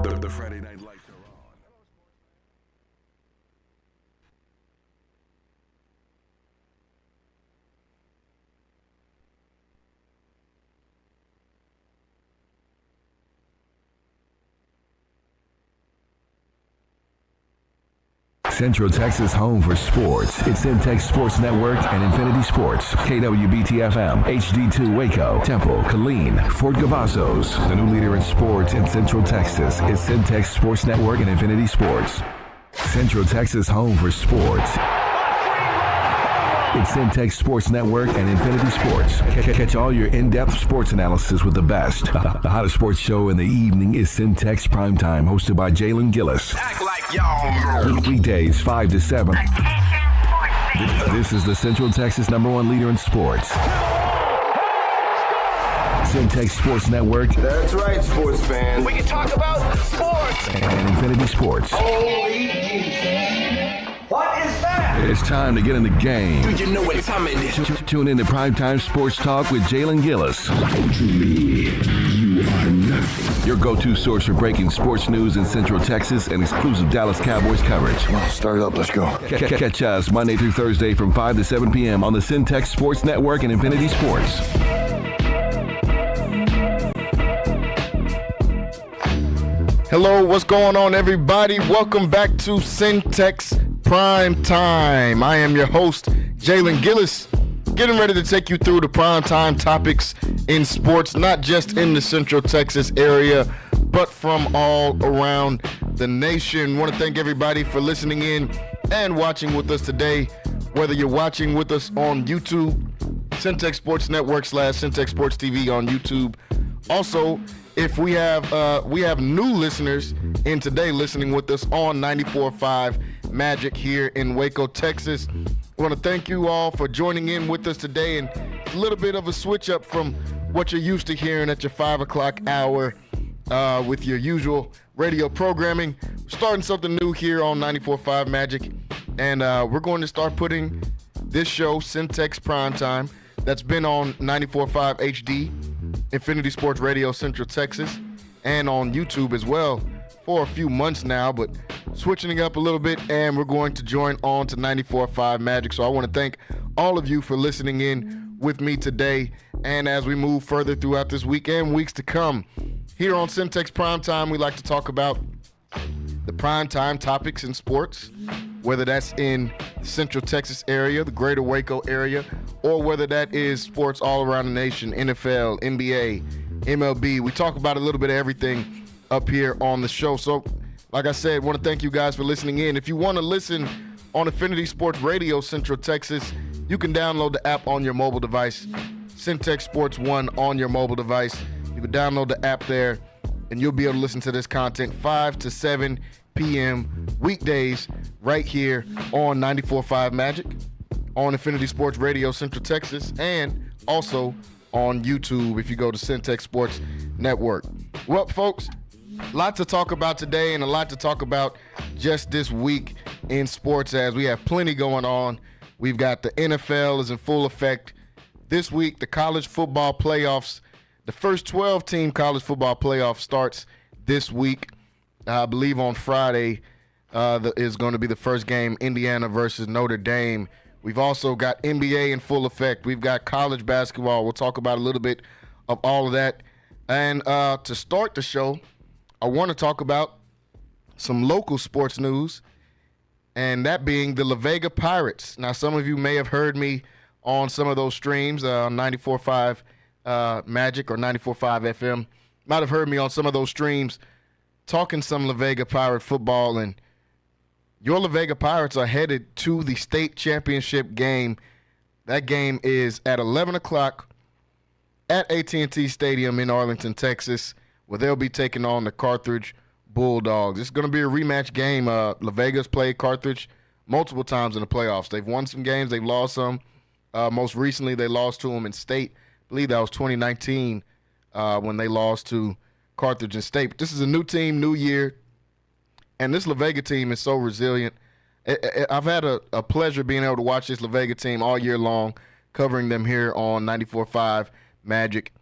The Friday Night Lights are on. Central Texas home for sports. It's Centex Sports Network and Infinity Sports. KWBT-FM, HD2 Waco, Temple, Killeen, Fort Cavazos. The new leader in sports in Central Texas is Centex Sports Network and Infinity Sports. Central Texas home for sports. It's Centex Sports Network and Infinity Sports. Catch all your in-depth sports analysis with the best. The hottest sports show in the evening is Centex Primetime, hosted by Jalen, Gillis. Act like y'all. Weekdays 5 to 7. This is the Central Texas #1 leader in sports. Centex Sports Network. That's right, sports fans. We can talk about sports. And Infinity Sports. What is that? It's time to get in the game. Do you know what time it is? Tune in to Primetime Sports Talk with Jalen Gillis. To me, you are nothing. Your go-to source for breaking sports news in Central Texas and exclusive Dallas Cowboys coverage. Start it up, let's go. Catch us Monday through Thursday from 5 to 7 p.m. on the Centex Sports Network and Infinity Sports. Hello, what's going on, everybody? Welcome back to Centex Prime Time. I am your host, Jalen Gillis, getting ready to take you through the prime time topics in sports, not just in the Central Texas area, but from all around the nation. Want to thank everybody for listening in and watching with us today, whether you're watching with us on YouTube, Centex Sports Network / Centex Sports TV on YouTube. Also, if we have new listeners in today listening with us on 94.5 Magic here in Waco, Texas. I want to thank you all for joining in with us today, and a little bit of a switch up from what you're used to hearing at your 5 o'clock hour with your usual radio programming. We're starting something new here on 94.5 Magic, and we're going to start putting this show, Centex Primetime, that's been on 94.5 HD, Infinity Sports Radio Central Texas, and on YouTube as well for a few months now, but switching it up a little bit, and we're going to join on to 94.5 Magic. So I want to thank all of you for listening in with me today, and as we move further throughout this week and weeks to come, here on Centex Primetime, we like to talk about the primetime topics in sports, whether that's in the Central Texas area, the greater Waco area, or whether that is sports all around the nation, NFL, NBA, MLB. We talk about a little bit of everything up here on the show. So, like I said, want to thank you guys for listening in. If you want to listen on Infinity Sports Radio Central Texas, you can download the app on your mobile device, Centex Sports 1 on your mobile device. You can download the app there, and you'll be able to listen to this content 5 to 7 p.m. weekdays right here on 94.5 Magic, on Infinity Sports Radio Central Texas, and also on YouTube if you go to Centex Sports Network. Well, folks, a lot to talk about today and a lot to talk about just this week in sports, as we have plenty going on. We've got the NFL is in full effect. This week, the college football playoffs, the first 12-team college football playoff starts this week. I believe on Friday is going to be the first game, Indiana versus Notre Dame. We've also got NBA in full effect. We've got college basketball. We'll talk about a little bit of all of that. And to start the show, I want to talk about some local sports news, and that being the La Vega Pirates. Now, some of you may have heard me on some of those streams, 94.5 Magic or 94.5 FM. Might have heard me on some of those streams talking some La Vega Pirate football, and your La Vega Pirates are headed to the state championship game. That game is at 11 o'clock at AT&T Stadium in Arlington, Texas, where they'll be taking on the Carthage Bulldogs. It's going to be a rematch game. La Vega's played Carthage multiple times in the playoffs. They've won some games. They've lost some. Most recently, they lost to them in state. I believe that was 2019 when they lost to Carthage in state. But this is a new team, new year, and this La Vega team is so resilient. I've had a pleasure being able to watch this La Vega team all year long, covering them here on 94.5 Magic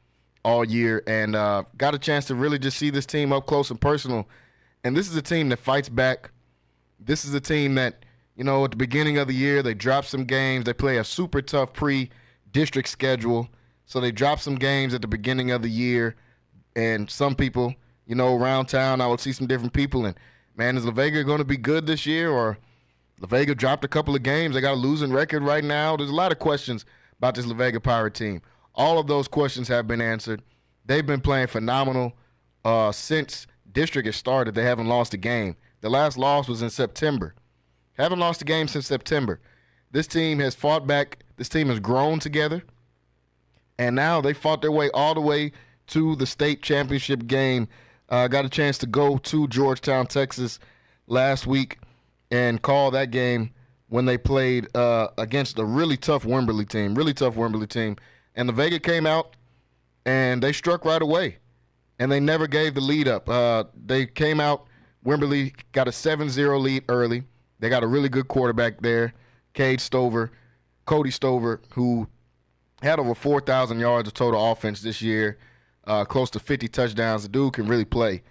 all year, and got a chance to really just see this team up close and personal. And this is a team that fights back. This is a team that, at the beginning of the year, they drop some games. They play a super tough pre-district schedule. So they drop some games at the beginning of the year. And some people, around town, I would see some different people. And, man, is La Vega going to be good this year? Or La Vega dropped a couple of games. They got a losing record right now. There's a lot of questions about this La Vega Pirate team. All of those questions have been answered. They've been playing phenomenal since district has started. They haven't lost a game. The last loss was in September. Haven't lost a game since September. This team has fought back. This team has grown together. And now they fought their way all the way to the state championship game. Got a chance to go to Georgetown, Texas last week and call that game when they played against a really tough Wimberley team. And the Vega came out and they struck right away. And they never gave the lead up. They came out, Wimberley got a 7-0 lead early. They got a really good quarterback there, Cody Stover, who had over 4,000 yards of total offense this year, close to 50 touchdowns. The dude can really play.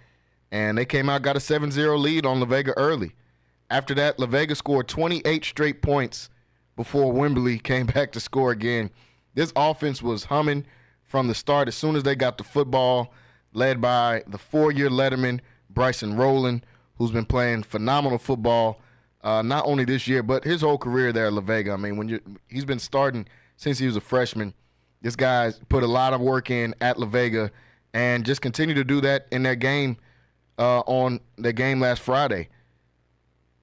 And they came out, got a 7-0 lead on La Vega early. After that, La Vega scored 28 straight points before Wimberley came back to score again. This offense was humming from the start. As soon as they got the football, led by the 4-year letterman, Bryson Rowland, who's been playing phenomenal football, not only this year, but his whole career there at La Vega. I mean, he's been starting since he was a freshman. This guy's put a lot of work in at La Vega and just continue to do that in their game on their game last Friday.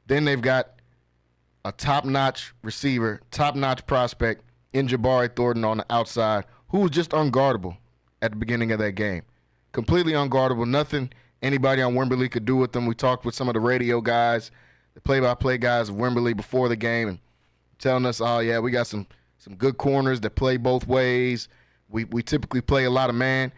Then they've got a top-notch receiver, top-notch prospect in Jabari Thornton on the outside, who was just unguardable at the beginning of that game. Completely unguardable. Nothing anybody on Wimberley could do with them. We talked with some of the radio guys, the play-by-play guys of Wimberley before the game, and telling us, oh, yeah, we got some good corners that play both ways. We typically play a lot of man.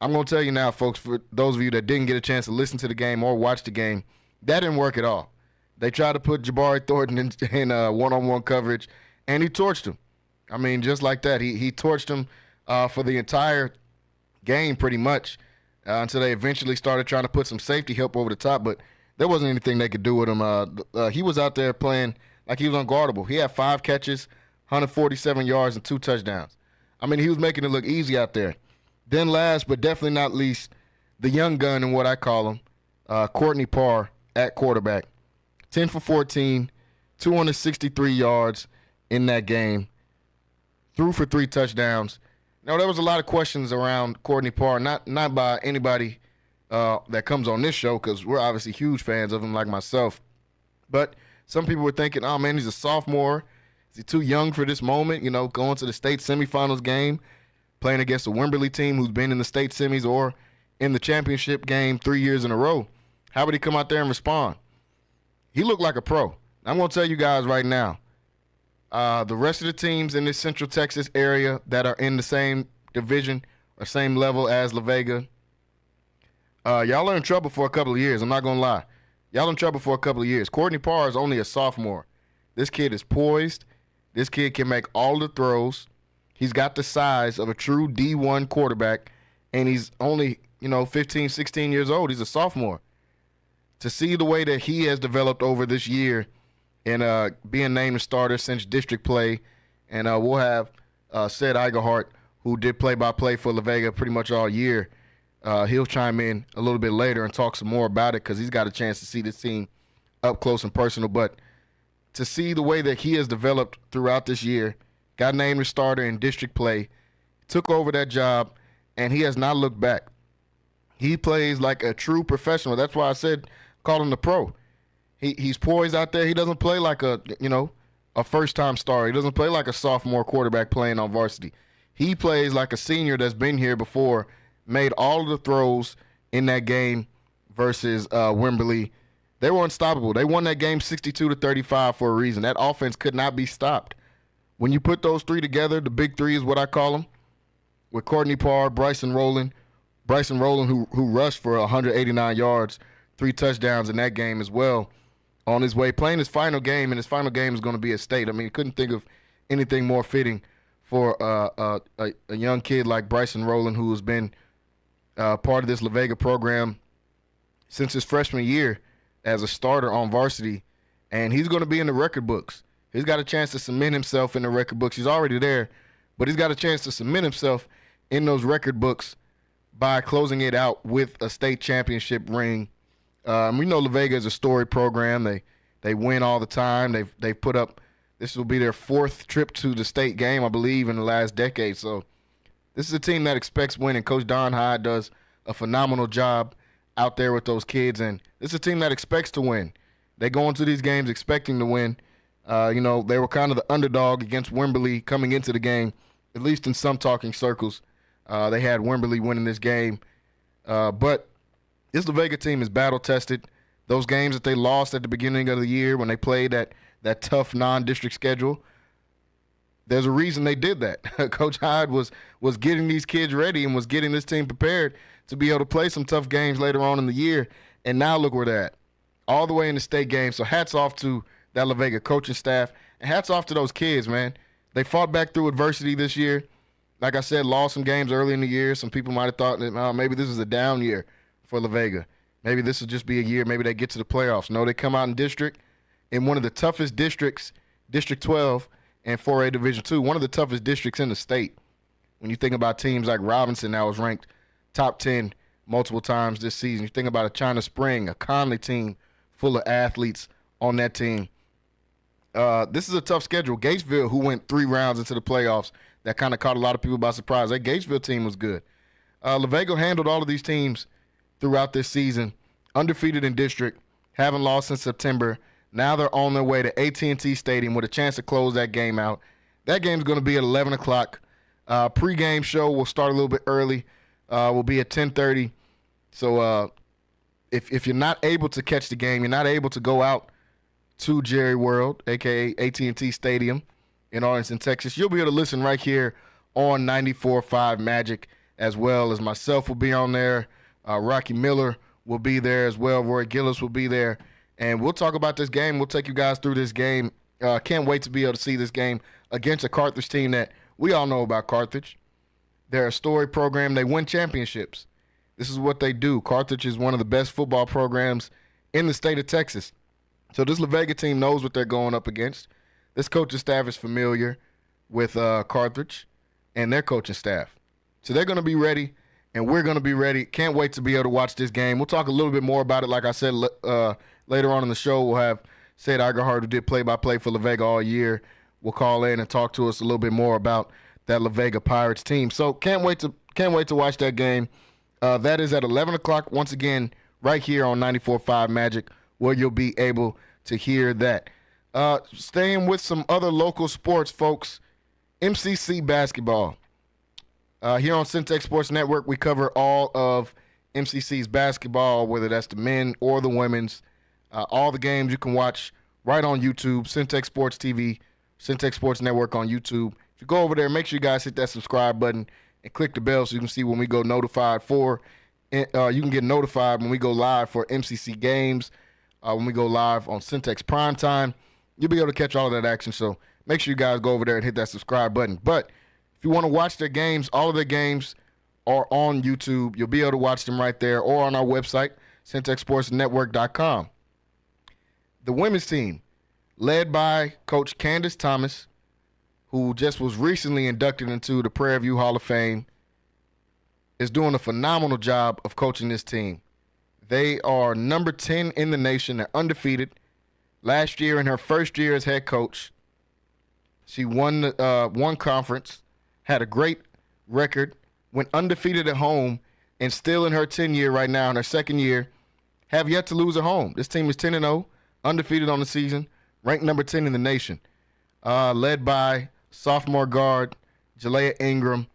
I'm going to tell you now, folks, for those of you that didn't get a chance to listen to the game or watch the game, that didn't work at all. They tried to put Jabari Thornton in one-on-one coverage, and he torched him. I mean, just like that. He torched him for the entire game pretty much until they eventually started trying to put some safety help over the top, but there wasn't anything they could do with him. He was out there playing like he was unguardable. He had 5 catches, 147 yards, and 2 touchdowns. I mean, he was making it look easy out there. Then last but definitely not least, the young gun in what I call him, Courtney Parr at quarterback. 10 for 14, 263 yards in that game. Threw for 3 touchdowns. Now, there was a lot of questions around Courtney Parr, not by anybody that comes on this show, because we're obviously huge fans of him like myself. But some people were thinking, oh, man, he's a sophomore. Is he too young for this moment? Going to the state semifinals game, playing against a Wimberley team who's been in the state semis or in the championship game 3 years in a row. How would he come out there and respond? He looked like a pro. I'm going to tell you guys right now, the rest of the teams in this Central Texas area that are in the same division or same level as La Vega, y'all are in trouble for a couple of years. I'm not going to lie. Y'all in trouble for a couple of years. Courtney Parr is only a sophomore. This kid is poised. This kid can make all the throws. He's got the size of a true D1 quarterback, and he's only, 15, 16 years old. He's a sophomore. To see the way that he has developed over this year and being named a starter since district play, and we'll have Sid Eigerhart, who did play-by-play for La Vega pretty much all year. He'll chime in a little bit later and talk some more about it because he's got a chance to see this team up close and personal. But to see the way that he has developed throughout this year, got named a starter in district play, took over that job, and he has not looked back. He plays like a true professional. That's why I said call him the pro. He's poised out there. He doesn't play like a first-time star. He doesn't play like a sophomore quarterback playing on varsity. He plays like a senior that's been here before, made all of the throws in that game versus Wimberley. They were unstoppable. They won that game 62-35 for a reason. That offense could not be stopped. When you put those three together, the big three is what I call them, with Courtney Parr, Bryson Rowland, who rushed for 189 yards, 3 touchdowns in that game as well, on his way playing his final game, and his final game is going to be at state. I mean, couldn't think of anything more fitting for a young kid like Bryson Rowland, who has been part of this La Vega program since his freshman year as a starter on varsity, and he's going to be in the record books. He's got a chance to cement himself in the record books. He's already there, but he's got a chance to cement himself in those record books by closing it out with a state championship ring. We know La Vega is a storied program. They win all the time. They've put up, this will be their fourth trip to the state game, I believe, in the last decade. So this is a team that expects winning. Coach Don Hyde does a phenomenal job out there with those kids, and this is a team that expects to win. They go into these games expecting to win. They were kind of the underdog against Wimberley coming into the game, at least in some talking circles. They had Wimberley winning this game. But this La Vega team is battle-tested. Those games that they lost at the beginning of the year when they played that tough non-district schedule, there's a reason they did that. Coach Hyde was getting these kids ready and was getting this team prepared to be able to play some tough games later on in the year. And now look where they're at, all the way in the state game. So hats off to that La Vega coaching staff, and hats off to those kids, man. They fought back through adversity this year. Like I said, lost some games early in the year. Some people might have thought that maybe this is a down year for La Vega. Maybe this will just be a year. Maybe they get to the playoffs. No, they come out in district, in one of the toughest districts, District 12 and 4A Division II, one of the toughest districts in the state. When you think about teams like Robinson that was ranked top 10 multiple times this season. You think about a China Spring, a Conley team full of athletes on that team. This is a tough schedule. Gatesville, who went 3 rounds into the playoffs, that kind of caught a lot of people by surprise. That Gatesville team was good. La Vega handled all of these teams throughout this season, undefeated in district, haven't lost since September. Now they're on their way to AT&T Stadium with a chance to close that game out. That game's going to be at 11 o'clock. Pre-game show will start a little bit early. Will be at 10:30. So if you're not able to catch the game, you're not able to go out to Jerry World, a.k.a. AT&T Stadium in Arlington, Texas, you'll be able to listen right here on 94.5 Magic, as well as myself will be on there. Rocky Miller will be there as well. Roy Gillis will be there. And we'll talk about this game. We'll take you guys through this game. Can't wait to be able to see this game against a Carthage team that we all know about Carthage. They're a storied program. They win championships. This is what they do. Carthage is one of the best football programs in the state of Texas. So this La Vega team knows what they're going up against. This coaching staff is familiar with Carthage and their coaching staff. So they're going to be ready, and we're going to be ready. Can't wait to be able to watch this game. We'll talk a little bit more about it. Like I said, later on in the show, we'll have Sid Igerhart, who did play-by-play for La Vega all year, will call in and talk to us a little bit more about that La Vega Pirates team. So can't wait to watch that game. That is at 11 o'clock, once again, right here on 94.5 Magic, where you'll be able to hear that. Staying with some other local sports, folks, MCC basketball. Here on Centex Sports Network, we cover all of MCC's basketball, whether that's the men or the women's. All the games you can watch right on YouTube, Centex Sports TV, Centex Sports Network on YouTube. If you go over there, make sure you guys hit that subscribe button and click the bell so you can see when we go notified for. You can get notified when we go live for MCC games, when we go live on Centex Primetime. You'll be able to catch all of that action. So make sure you guys go over there and hit that subscribe button. But if you want to watch their games, all of their games are on YouTube. You'll be able to watch them right there or on our website, CentexSportsNetwork.com. The women's team, led by Coach Candace Thomas, who just was recently inducted into the Prairie View Hall of Fame, is doing a phenomenal job of coaching this team. They are number 10 in the nation. They're undefeated. Last year, in her first year as head coach, she won one conference, had a great record, went undefeated at home, and still in her 10-year right now, in her second year, have yet to lose at home. This team is 10-0, undefeated on the season, ranked number 10 in the nation, led by sophomore guard Jalea Ingram,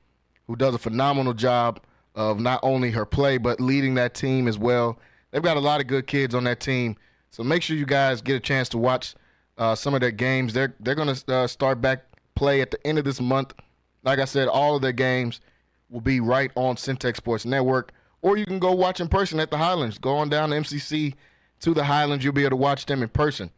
who does a phenomenal job of not only her play but leading that team as well. They've got a lot of good kids on that team, so make sure you guys get a chance to watch some of their games. They're going to start back play at the end of this month. Like I said, all of their games will be right on Centex Sports Network, or you can go watch in person at the Highlands. Go on down to MCC to the Highlands. You'll be able to watch them in person.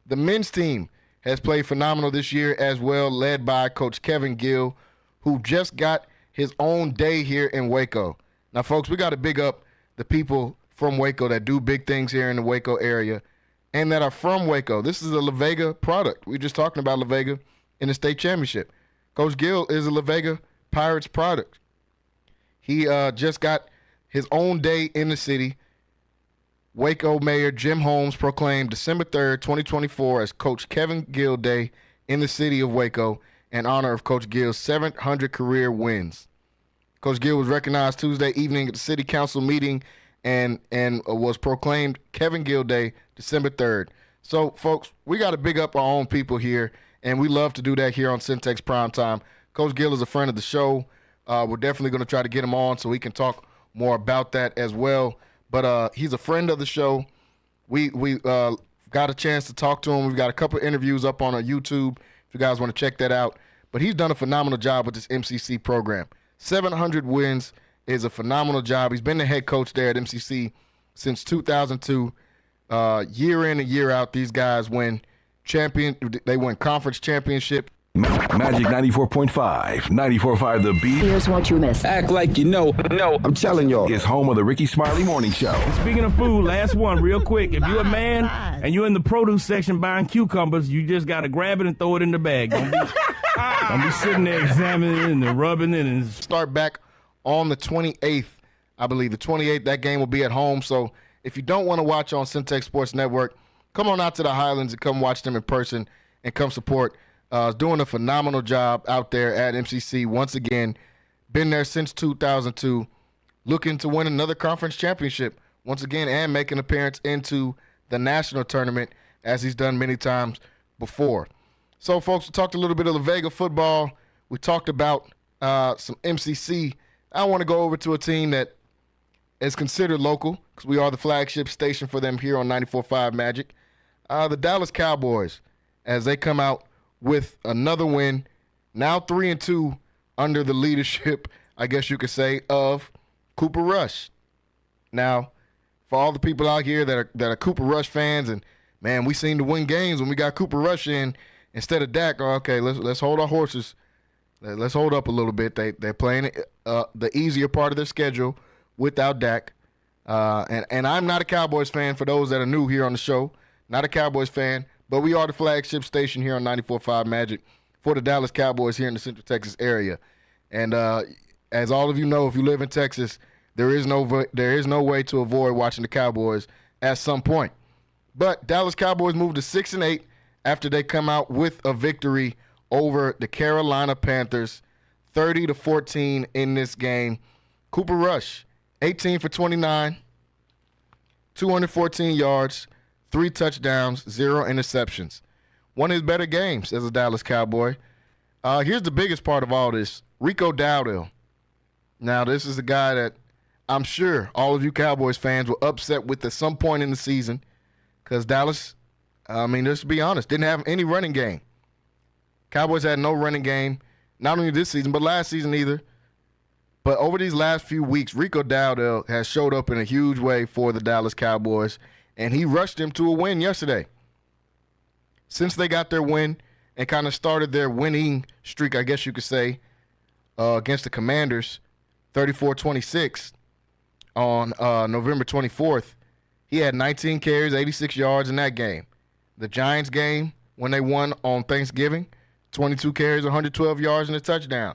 The men's team has played phenomenal this year as well, led by Coach Kevin Gill, who just got his own day here in Waco. Now, folks, we got to big up the people from Waco that do big things here in the Waco area and that are from Waco. This is a La Vega product. We were just talking about La Vega in the state championship. Coach Gill is a La Vega Pirates product. He just got his own day in the city. Waco Mayor Jim Holmes proclaimed December 3rd, 2024 as Coach Kevin Gill Day in the city of Waco in honor of Coach Gill's 700 career wins. Coach Gill was recognized Tuesday evening at the city council meeting and was proclaimed Kevin Gill Day December 3rd. So, folks, we got to big up our own people here, and we love to do that here on Centex Primetime. Coach Gill is a friend of the show. We're definitely going to try to get him on so we can talk more about that as well. But he's a friend of the show. We got a chance to talk to him. We've got a couple of interviews up on our YouTube if you guys want to check that out. But he's done a phenomenal job with this MCC program. 700 wins is a phenomenal job. He's been the head coach there at MCC since 2002. Year in and year out, these guys win conference championship. Magic 94.5, 94.5 The Beat Here's what you missed. Act like you know. No, I'm telling y'all. is home of the Ricky Smiley Morning Show. Speaking of food, last one real quick. If you're a man and you're in the produce section buying cucumbers, you just got to grab it and throw it in the bag. Don't be sitting there examining and rubbing it. And Start back on the 28th, I believe. The 28th, that game will be at home. So if you don't want to watch on Centex Sports Network, come on out to the Highlands and come watch them in person and come support. Doing a phenomenal job out there at MCC once again. Been there since 2002. Looking to win another conference championship once again and make an appearance into the national tournament as he's done many times before. So, folks, we talked a little bit of La Vega football. We talked about some MCC. I want to go over to a team that is considered local because we are the flagship station for them here on 94.5 Magic. The Dallas Cowboys, as they come out with another win, now 3-2 under the leadership, I guess you could say, of Cooper Rush. Now, for all the people out here that are Cooper Rush fans, and man, we seem to win games when we got Cooper Rush in instead of Dak. Okay, let's hold our horses. Let's hold up a little bit. They're playing the easier part of their schedule without Dak. And I'm not a Cowboys fan. For those that are new here on the show, not a Cowboys fan. But we are the flagship station here on 94.5 Magic for the Dallas Cowboys here in the Central Texas area. And as all of you know, if you live in Texas, there is no way to avoid watching the Cowboys at some point. But Dallas Cowboys moved to 6-8 after they come out with a victory over the Carolina Panthers, 30-14 in this game. Cooper Rush, 18 for 29, 214 yards. 3 touchdowns, 0 interceptions. One of his better games as a Dallas Cowboy. Here's the biggest part of all this. Rico Dowdell. Now, this is a guy that I'm sure all of you Cowboys fans were upset with at some point in the season because Dallas, let's be honest, didn't have any running game. Cowboys had no running game, not only this season, but last season either. But over these last few weeks, Rico Dowdell has showed up in a huge way for the Dallas Cowboys. And he rushed them to a win yesterday. Since they got their win and kind of started their winning streak, I guess you could say, against the Commanders, 34-26 on November 24th, he had 19 carries, 86 yards in that game. The Giants game, when they won on Thanksgiving, 22 carries, 112 yards, and a touchdown.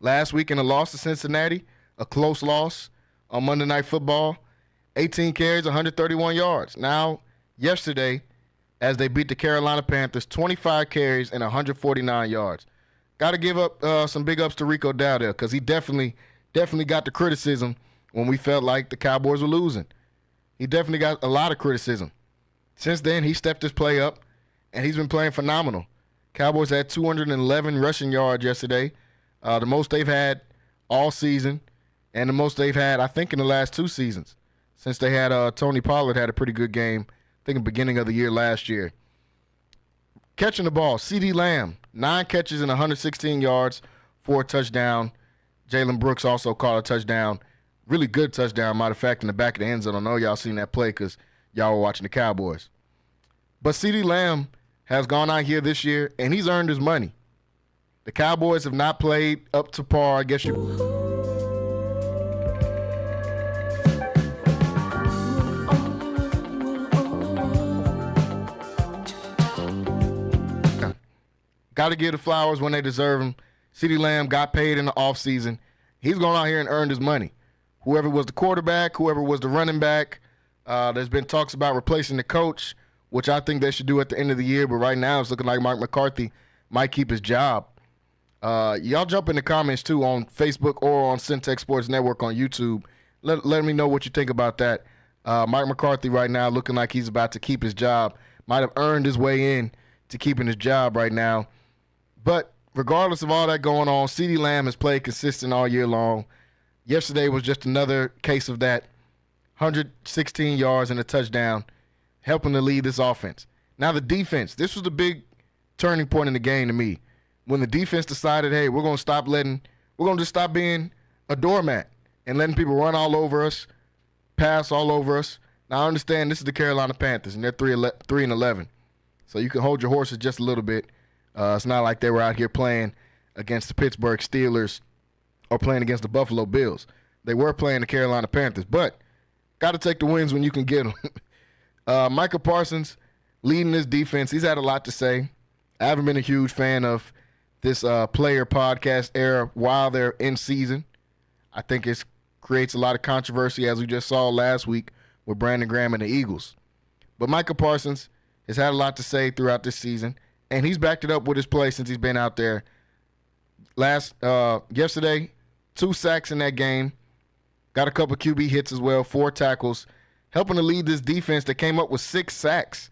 Last week in a loss to Cincinnati, a close loss on Monday Night Football, 18 carries, 131 yards. Now, yesterday, as they beat the Carolina Panthers, 25 carries and 149 yards. Got to give up some big ups to Rico Dowdell because he definitely got the criticism when we felt like the Cowboys were losing. He definitely got a lot of criticism. Since then, he stepped his play up, and he's been playing phenomenal. Cowboys had 211 rushing yards yesterday, the most they've had all season, and the most they've had, I think, in the last 2 seasons. Since they had Tony Pollard had a pretty good game, I think in the beginning of the year last year. Catching the ball, CeeDee Lamb, 9 catches and 116 yards for a touchdown. Jalen Brooks also caught a touchdown. Really good touchdown, matter of fact, in the back of the end zone. I know y'all seen that play because y'all were watching the Cowboys. But CeeDee Lamb has gone out here this year, and he's earned his money. The Cowboys have not played up to par, I guess you... Got to give the flowers when they deserve them. CeeDee Lamb got paid in the offseason. He's going out here and earned his money. Whoever was the quarterback, whoever was the running back, there's been talks about replacing the coach, which I think they should do at the end of the year. But right now it's looking like Mike McCarthy might keep his job. Y'all jump in the comments, too, on Facebook or on Centex Sports Network on YouTube. Let me know what you think about that. Mike McCarthy right now looking like he's about to keep his job. Might have earned his way in to keeping his job right now. But regardless of all that going on, CeeDee Lamb has played consistent all year long. Yesterday was just another case of that. 116 yards and a touchdown, helping to lead this offense. Now the defense, this was the big turning point in the game to me. When the defense decided, hey, we're going to just stop being a doormat and letting people run all over us, pass all over us. Now I understand this is the Carolina Panthers and they're 3-11. So you can hold your horses just a little bit. It's not like they were out here playing against the Pittsburgh Steelers or playing against the Buffalo Bills. They were playing the Carolina Panthers, but got to take the wins when you can get them. Micah Parsons leading this defense. He's had a lot to say. I haven't been a huge fan of this player podcast era while they're in season. I think it creates a lot of controversy, as we just saw last week with Brandon Graham and the Eagles. But Micah Parsons has had a lot to say throughout this season, and he's backed it up with his play since he's been out there. Yesterday, 2 sacks in that game. Got a couple QB hits as well, 4 tackles, helping to lead this defense that came up with 6 sacks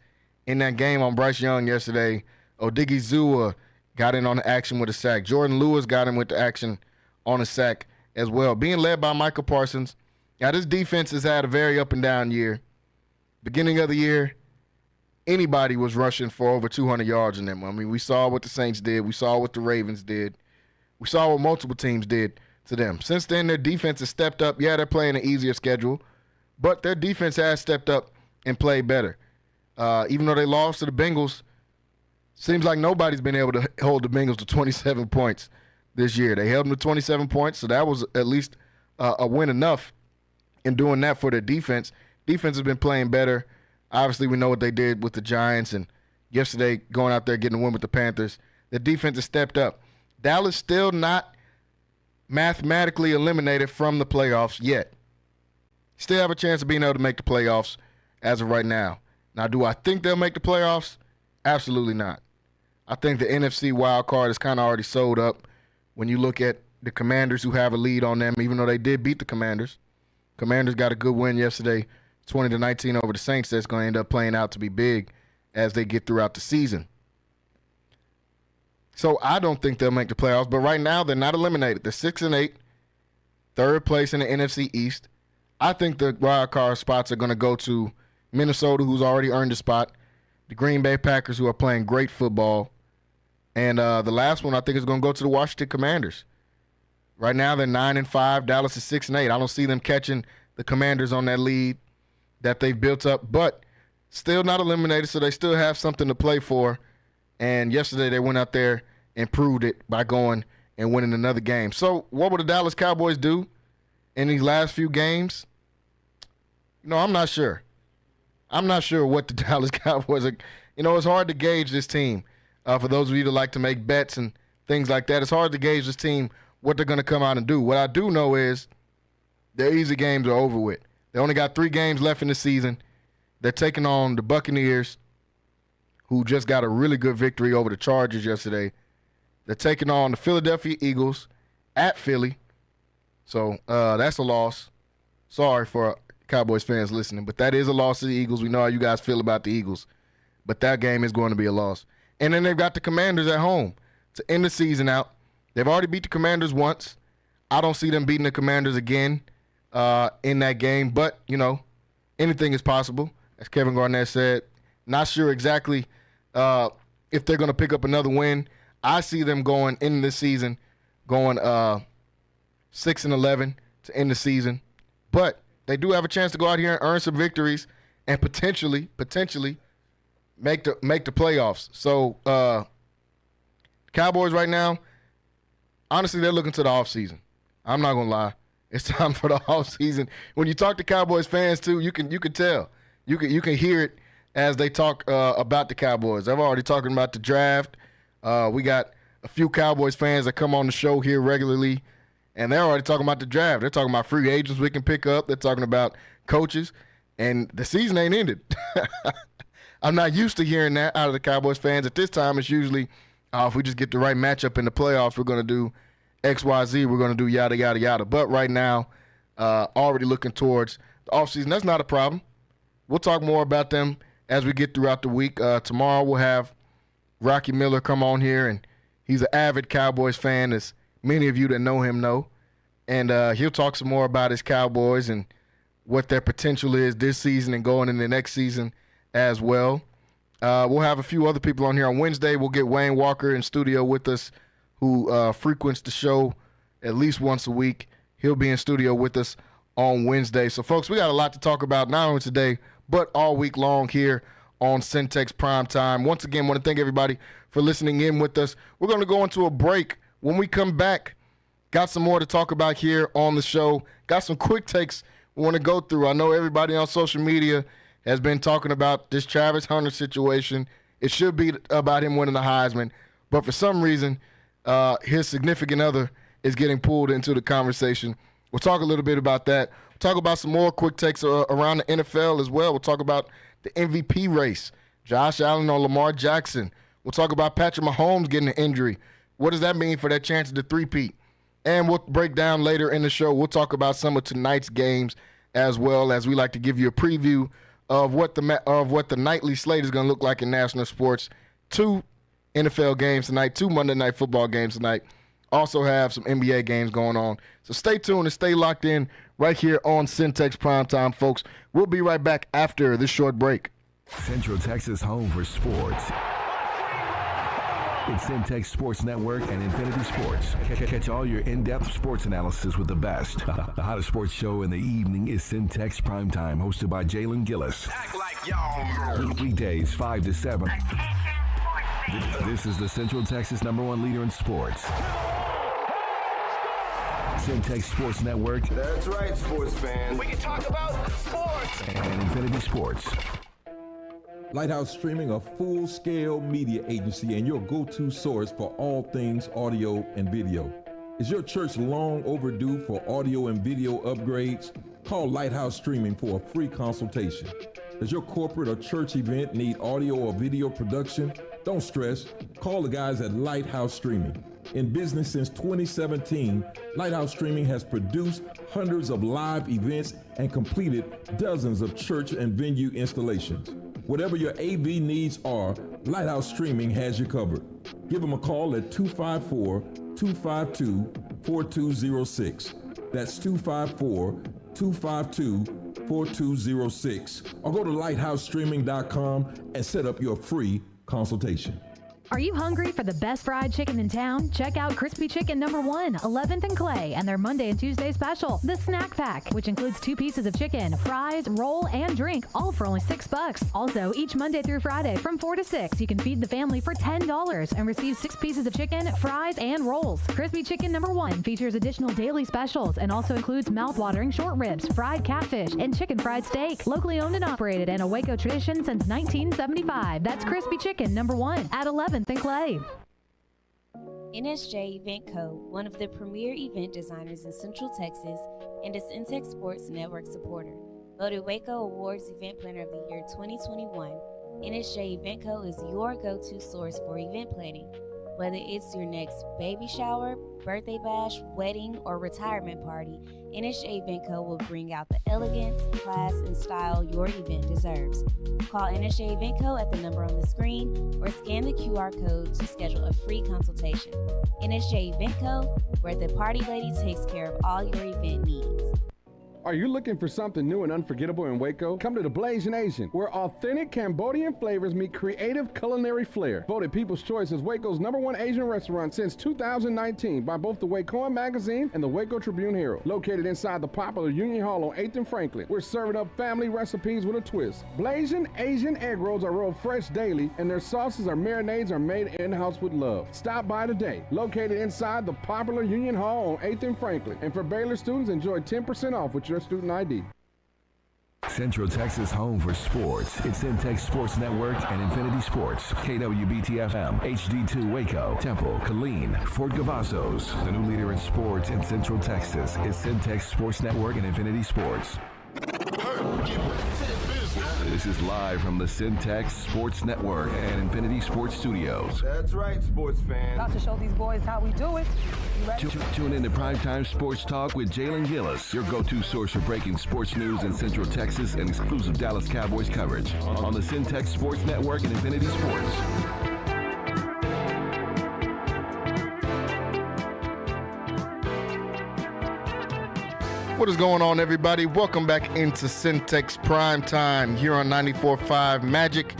in that game on Bryce Young yesterday. Odigizua got in on the action with a sack. Jordan Lewis got in with the action on a sack as well. Being led by Micah Parsons. Now, this defense has had a very up and down year. Beginning of the year, anybody was rushing for over 200 yards in them. I mean, we saw what the Saints did. We saw what the Ravens did. We saw what multiple teams did to them. Since then, their defense has stepped up. Yeah, they're playing an easier schedule, but their defense has stepped up and played better. Even though they lost to the Bengals, seems like nobody's been able to hold the Bengals to 27 points this year. They held them to 27 points, so that was at least a win enough in doing that for their defense. Defense has been playing better. Obviously, we know what they did with the Giants, and yesterday going out there getting a win with the Panthers. The defense has stepped up. Dallas still not mathematically eliminated from the playoffs yet. Still have a chance of being able to make the playoffs as of right now. Now, do I think they'll make the playoffs? Absolutely not. I think the NFC wild card is kind of already sold up when you look at the Commanders, who have a lead on them, even though they did beat the Commanders. Commanders got a good win yesterday, 20-19 over the Saints. That's going to end up playing out to be big as they get throughout the season. So I don't think they'll make the playoffs, but right now they're not eliminated. They're 6-8, third place in the NFC East. I think the wild card spots are going to go to Minnesota, who's already earned a spot, the Green Bay Packers, who are playing great football, and the last one I think is going to go to the Washington Commanders. Right now they're 9-5. Dallas is 6-8. I don't see them catching the Commanders on that lead that they've built up, but still not eliminated, so they still have something to play for. And yesterday they went out there and proved it by going and winning another game. So what will the Dallas Cowboys do in these last few games? I'm not sure. I'm not sure what the Dallas Cowboys are. It's hard to gauge this team. For those of you that like to make bets and things like that, it's hard to gauge this team, what they're going to come out and do. What I do know is their easy games are over with. They only got 3 games left in the season. They're taking on the Buccaneers, who just got a really good victory over the Chargers yesterday. They're taking on the Philadelphia Eagles at Philly. So that's a loss. Sorry for Cowboys fans listening, but that is a loss to the Eagles. We know how you guys feel about the Eagles, but that game is going to be a loss. And then they've got the Commanders at home to end the season out. They've already beat the Commanders once. I don't see them beating the Commanders again in that game, but, anything is possible. As Kevin Garnett said, not sure exactly if they're going to pick up another win. I see them going into the season, going 6-11 to end the season. But they do have a chance to go out here and earn some victories and potentially make the playoffs. So Cowboys right now, honestly, they're looking to the offseason. I'm not going to lie. It's time for the offseason. When you talk to Cowboys fans, too, you can tell. You can hear it as they talk about the Cowboys. They're already talking about the draft. We got a few Cowboys fans that come on the show here regularly, and they're already talking about the draft. They're talking about free agents we can pick up. They're talking about coaches, and the season ain't ended. I'm not used to hearing that out of the Cowboys fans. At this time, it's usually if we just get the right matchup in the playoffs, we're going to do X, Y, Z. We're going to do yada, yada, yada. But right now, already looking towards the offseason. That's not a problem. We'll talk more about them as we get throughout the week. Tomorrow we'll have Rocky Miller come on here, and he's an avid Cowboys fan, as many of you that know him know. And he'll talk some more about his Cowboys and what their potential is this season and going into the next season as well. We'll have a few other people on here on Wednesday. We'll get Wayne Walker in studio with us, who frequents the show at least once a week. He'll be in studio with us on Wednesday. So, folks, we got a lot to talk about, not only today, but all week long here on Centex Primetime. Once again, I want to thank everybody for listening in with us. We're going to go into a break. When we come back, got some more to talk about here on the show. Got some quick takes we want to go through. I know everybody on social media has been talking about this Travis Hunter situation. It should be about him winning the Heisman, but for some reason, his significant other is getting pulled into the conversation. We'll talk a little bit about that. We'll talk about some more quick takes around the NFL as well. We'll talk about the MVP race, Josh Allen or Lamar Jackson. We'll talk about Patrick Mahomes getting an injury. What does that mean for that chance of the three-peat? And we'll break down later in the show. We'll talk about some of tonight's games as well, as we like to give you a preview of what the nightly slate is going to look like in national sports. 2 NFL games tonight, 2 Monday Night Football games tonight. Also have some NBA games going on. So stay tuned and stay locked in right here on Centex Primetime, folks. We'll be right back after this short break. Central Texas home for sports. It's Centex Sports Network and Infinity Sports. Catch all your in-depth sports analysis with the best. The hottest sports show in the evening is Centex Primetime, hosted by Jalen Gillis. Act like y'all. Weekdays 5 to 7. This is the Central Texas #1 leader in sports. Centex Sports Network. That's right, sports fans. We can talk about sports. And Infinity Sports. Lighthouse Streaming, a full-scale media agency and your go-to source for all things audio and video. Is your church long overdue for audio and video upgrades? Call Lighthouse Streaming for a free consultation. Does your corporate or church event need audio or video production? Don't stress. Call the guys at Lighthouse Streaming. In business since 2017, Lighthouse Streaming has produced hundreds of live events and completed dozens of church and venue installations. Whatever your AV needs are, Lighthouse Streaming has you covered. Give them a call at 254-252-4206. That's 254-252-4206. Or go to lighthousestreaming.com and set up your free consultation. Are you hungry for the best fried chicken in town? Check out Crispy Chicken #1, 11th and Clay, and their Monday and Tuesday special, the Snack Pack, which includes 2 pieces of chicken, fries, roll, and drink, all for only $6. Also, each Monday through Friday from 4 to 6, you can feed the family for $10 and receive 6 pieces of chicken, fries, and rolls. Crispy Chicken #1 features additional daily specials and also includes mouth-watering short ribs, fried catfish, and chicken fried steak. Locally owned and operated and a Waco tradition since 1975. That's Crispy Chicken #1 at 11th and Clay. NSJ Event Co., one of the premier event designers in Central Texas and a Centex Sports Network supporter. Voted Waco Awards Event Planner of the Year 2021, NSJ Event Co. is your go-to source for event planning. Whether it's your next baby shower, birthday bash, wedding, or retirement party, NSJ Event Co. will bring out the elegance, class, and style your event deserves. Call NSJ Event Co. at the number on the screen or scan the QR code to schedule a free consultation. NSJ Event Co., where the party lady takes care of all your event needs. Are you looking for something new and unforgettable in Waco? Come to the Blazing Asian, where authentic Cambodian flavors meet creative culinary flair. Voted People's Choice as Waco's #1 Asian restaurant since 2019 by both the Wacoan Magazine and the Waco Tribune Herald. Located inside the popular Union Hall on 8th and Franklin, we're serving up family recipes with a twist. Blazing Asian egg rolls are rolled fresh daily, and their sauces or marinades are made in-house with love. Stop by today. Located inside the popular Union Hall on 8th and Franklin. And for Baylor students, enjoy 10% off with your student ID. Central Texas home for sports. It's Centex Sports Network and Infinity Sports. KWBT-FM, HD2 Waco, Temple, Killeen, Fort Cavazos. The new leader in sports in Central Texas is Centex Sports Network and Infinity Sports. This is live from the Centex Sports Network and Infinity Sports Studios. That's right, sports fans. About to show these boys how we do it. You ready? Tune in to Primetime Sports Talk with Jalen Gillis, your go-to source for breaking sports news in Central Texas and exclusive Dallas Cowboys coverage on the Centex Sports Network and Infinity Sports. What is going on, everybody? Welcome back into Centex Prime Time here on 94.5 Magic,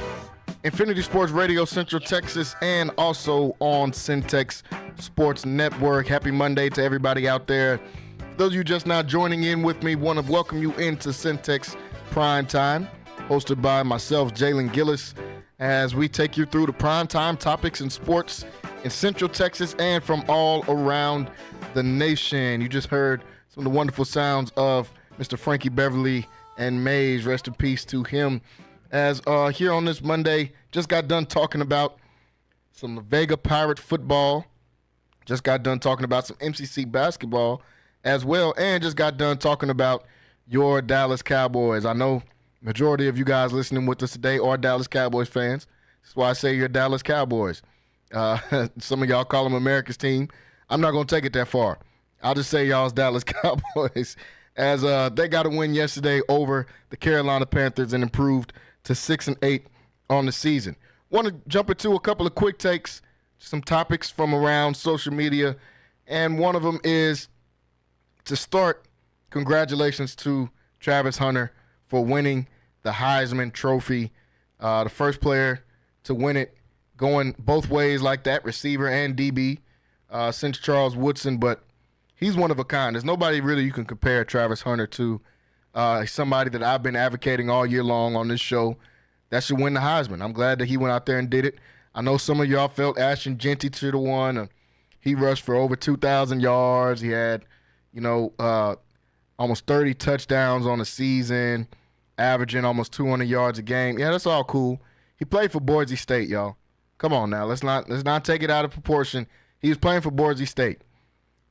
Infinity Sports Radio, Central Texas, and also on Centex Sports Network. Happy Monday to everybody out there. For those of you just now joining in with me, want to welcome you into Centex Prime Time, hosted by myself, Jalen Gillis, as we take you through the prime time topics in sports in Central Texas and from all around the nation. You just heard some of the wonderful sounds of Mr. Frankie Beverly and Mays. Rest in peace to him. As here on this Monday, just got done talking about some Vega Pirate football. Just got done talking about some MCC basketball as well. And just got done talking about your Dallas Cowboys. I know majority of you guys listening with us today are Dallas Cowboys fans. That's why I say you're Dallas Cowboys. Some of y'all call them America's team. I'm not going to take it that far. I'll just say y'all's Dallas Cowboys as they got a win yesterday over the Carolina Panthers and improved to 6-8 on the season. Want to jump into a couple of quick takes, some topics from around social media, and one of them is to start, congratulations to Travis Hunter for winning the Heisman Trophy, the first player to win it going both ways like that, receiver and DB, since Charles Woodson, but he's one of a kind. There's nobody really you can compare Travis Hunter to. Somebody that I've been advocating all year long on this show that should win the Heisman. I'm glad that he went out there and did it. I know some of y'all felt Ashton Jeanty should have won. He rushed for over 2,000 yards. He had, almost 30 touchdowns on the season, averaging almost 200 yards a game. Yeah, that's all cool. He played for Boise State, y'all. Come on now. Let's not take it out of proportion. He was playing for Boise State.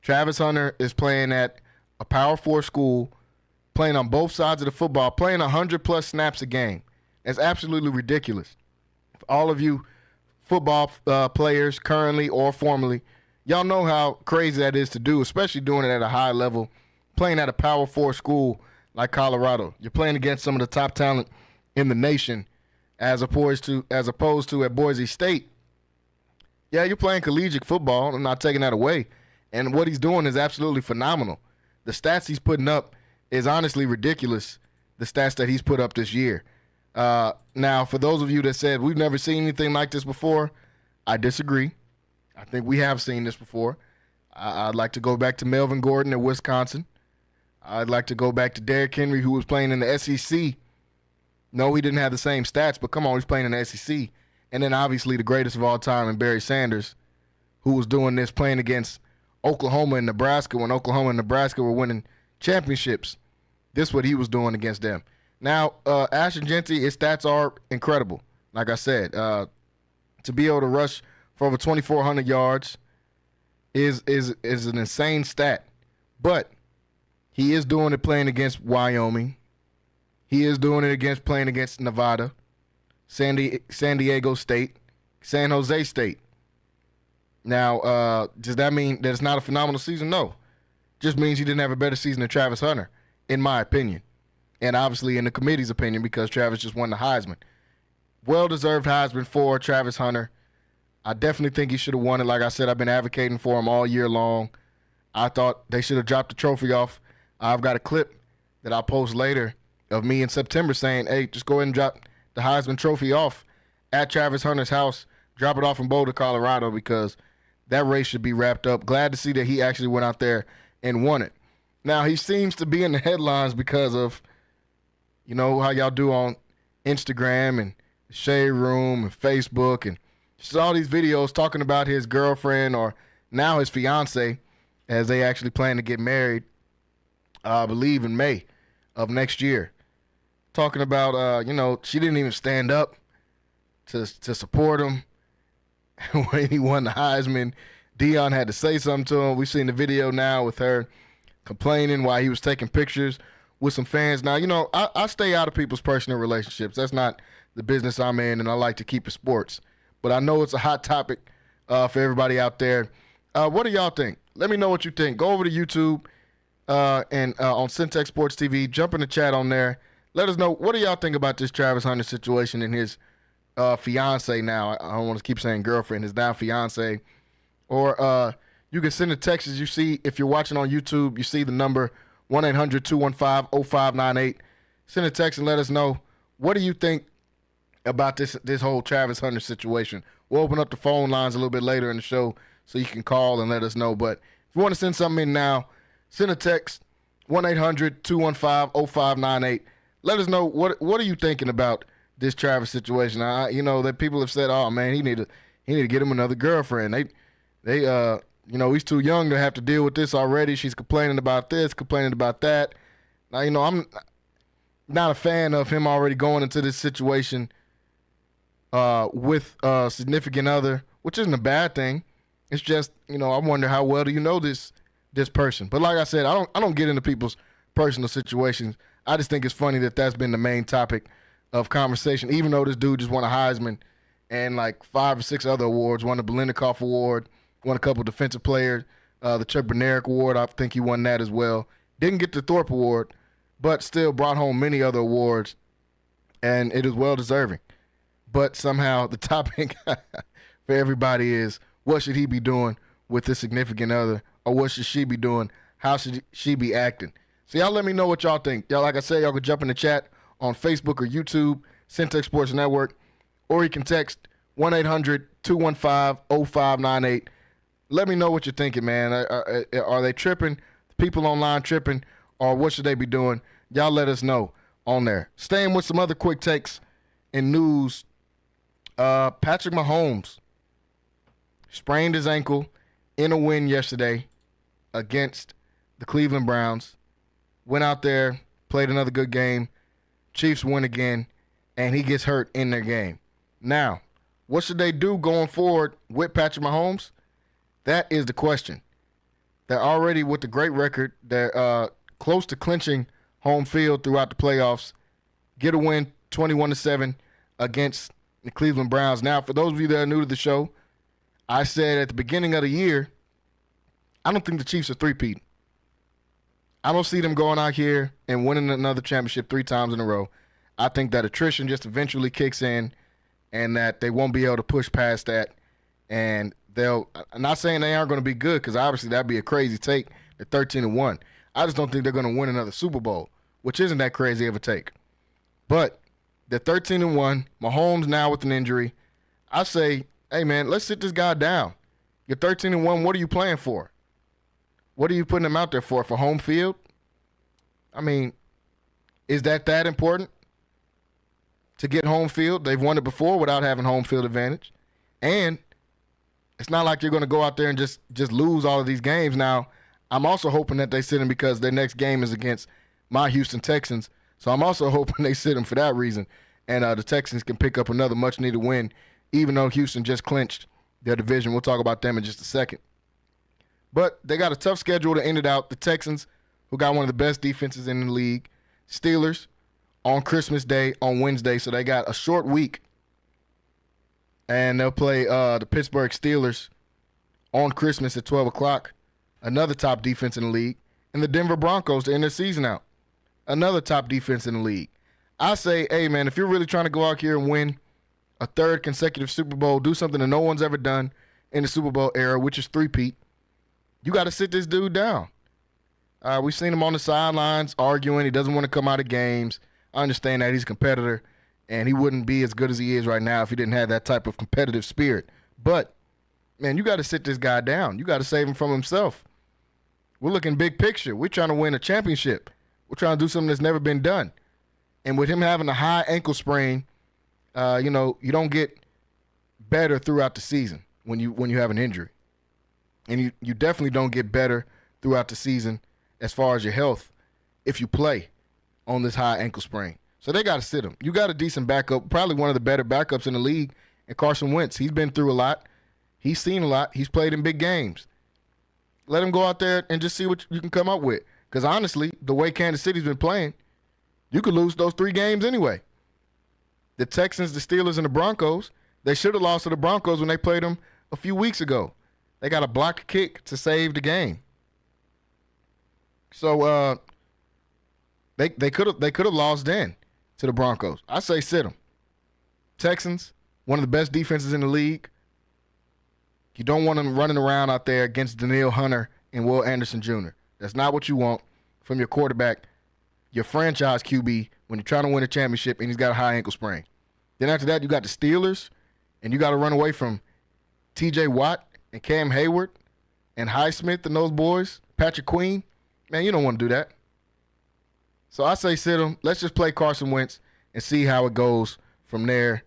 Travis Hunter is playing at a Power 4 school, playing on both sides of the football, playing 100-plus snaps a game. It's absolutely ridiculous. For all of you football players currently or formerly, y'all know how crazy that is to do, especially doing it at a high level, playing at a Power 4 school like Colorado. You're playing against some of the top talent in the nation as opposed to at Boise State. Yeah, you're playing collegiate football. I'm not taking that away. And what he's doing is absolutely phenomenal. The stats he's putting up is honestly ridiculous, the stats that he's put up this year. Now, for those of you that said we've never seen anything like this before, I disagree. I think we have seen this before. I'd like to go back to Melvin Gordon at Wisconsin. I'd like to go back to Derrick Henry, who was playing in the SEC. No, he didn't have the same stats, but come on, he's playing in the SEC. And then obviously the greatest of all time, and Barry Sanders, who was doing this playing against Oklahoma and Nebraska when Oklahoma and Nebraska were winning championships. This is what he was doing against them. Now, Ashton Jeanty, his stats are incredible. Like I said, to be able to rush for over 2,400 yards is an insane stat. But he is doing it playing against Wyoming. He is doing it playing against Nevada, San Diego State, San Jose State. Now, does that mean that it's not a phenomenal season? No. Just means he didn't have a better season than Travis Hunter, in my opinion. And obviously in the committee's opinion, because Travis just won the Heisman. Well-deserved Heisman for Travis Hunter. I definitely think he should have won it. Like I said, I've been advocating for him all year long. I thought they should have dropped the trophy off. I've got a clip that I'll post later of me in September saying, hey, just go ahead and drop the Heisman trophy off at Travis Hunter's house. Drop it off in Boulder, Colorado, because that race should be wrapped up. Glad to see that he actually went out there and won it. Now, he seems to be in the headlines because of, you know, how y'all do on Instagram and Shade Room and Facebook and just all these videos talking about his girlfriend or now his fiance as they actually plan to get married, I believe, in May of next year. talking about, she didn't even stand up to support him when he won the Heisman. Deion had to say something to him. We've seen the video now with her complaining while he was taking pictures with some fans. Now, I stay out of people's personal relationships. That's not the business I'm in, and I like to keep it sports. But I know it's a hot topic for everybody out there. What do y'all think? Let me know what you think. Go over to YouTube and on Centex Sports TV. Jump in the chat on there. Let us know, what do y'all think about this Travis Hunter situation and his fiance now? I don't want to keep saying girlfriend. His now fiance. Or you can send a text. As you see, if you're watching on YouTube, you see the number 1-800-215-0598. Send a text and let us know, what do you think about this whole Travis Hunter situation? We'll open up the phone lines a little bit later in the show so you can call and let us know. But if you want to send something in now, send a text, 1-800-215-0598. Let us know, what are you thinking about this Travis situation? That people have said, oh man, he need to get him another girlfriend. He's too young to have to deal with this already. She's complaining about this, complaining about that. Now, I'm not a fan of him already going into this situation with a significant other, which isn't a bad thing. It's just, I wonder how well do you know this person. But like I said, I don't get into people's personal situations. I just think it's funny that that's been the main topic of conversation, even though this dude just won a Heisman and like 5 or 6 other awards, won the Belenikoff Award, won a couple defensive players, the Chuck Bednarik Award, I think he won that as well. Didn't get the Thorpe Award, but still brought home many other awards, and it is well-deserving. But somehow the topic for everybody is, what should he be doing with his significant other, or what should she be doing? How should she be acting? So y'all let me know what y'all think. Y'all, like I said, y'all can jump in the chat on Facebook or YouTube, Centex Sports Network, or you can text 1-800-215-0598. Let me know what you're thinking, man. Are they tripping? People online tripping? Or what should they be doing? Y'all let us know on there. Staying with some other quick takes and news. Patrick Mahomes sprained his ankle in a win yesterday against the Cleveland Browns. Went out there, played another good game. Chiefs win again, and he gets hurt in their game. Now, what should they do going forward with Patrick Mahomes? That is the question. They're already with a great record. They're close to clinching home field throughout the playoffs. Get a win 21-7 against the Cleveland Browns. Now, for those of you that are new to the show, I said at the beginning of the year, I don't think the Chiefs are three-peating. I don't see them going out here and winning another championship 3 times in a row. I think that attrition just eventually kicks in and that they won't be able to push past that. And I'm not saying they aren't going to be good, because obviously that'd be a crazy take at 13-1. I just don't think they're going to win another Super Bowl, which isn't that crazy of a take. But they're 13-1. Mahomes now with an injury. I say, hey, man, let's sit this guy down. You're 13-1. What are you playing for? What are you putting him out there for home field? I mean, is that important to get home field? They've won it before without having home field advantage. And it's not like you're going to go out there and just lose all of these games. Now, I'm also hoping that they sit him because their next game is against my Houston Texans. So I'm also hoping they sit him for that reason. And the Texans can pick up another much-needed win, even though Houston just clinched their division. We'll talk about them in just a second. But they got a tough schedule to end it out. The Texans, who got one of the best defenses in the league. Steelers on Christmas Day, on Wednesday. So they got a short week. And they'll play the Pittsburgh Steelers on Christmas at 12 o'clock. Another top defense in the league. And the Denver Broncos to end their season out. Another top defense in the league. I say, hey, man, if you're really trying to go out here and win a 3rd consecutive Super Bowl, do something that no one's ever done in the Super Bowl era, which is three-peat, you got to sit this dude down. We've seen him on the sidelines arguing. He doesn't want to come out of games. I understand that he's a competitor, and he wouldn't be as good as he is right now if he didn't have that type of competitive spirit. But, man, you got to sit this guy down. You got to save him from himself. We're looking big picture. We're trying to win a championship. We're trying to do something that's never been done. And with him having a high ankle sprain, you don't get better throughout the season when you have an injury. And you definitely don't get better throughout the season as far as your health if you play on this high ankle sprain. So they got to sit him. You got a decent backup, probably one of the better backups in the league, and Carson Wentz. He's been through a lot. He's seen a lot. He's played in big games. Let him go out there and just see what you can come up with. Because honestly, the way Kansas City's been playing, you could lose those 3 games anyway. The Texans, the Steelers, and the Broncos, they should have lost to the Broncos when they played them a few weeks ago. They got a blocked kick to save the game. So they could have lost then to the Broncos. I say sit them. Texans, one of the best defenses in the league. You don't want them running around out there against Danielle Hunter and Will Anderson Jr. That's not what you want from your quarterback, your franchise QB, when you're trying to win a championship and he's got a high ankle sprain. Then after that, you got the Steelers, and you got to run away from T.J. Watt and Cam Hayward and Highsmith and those boys, Patrick Queen. Man, you don't want to do that. So I say sit him. Let's just play Carson Wentz and see how it goes from there.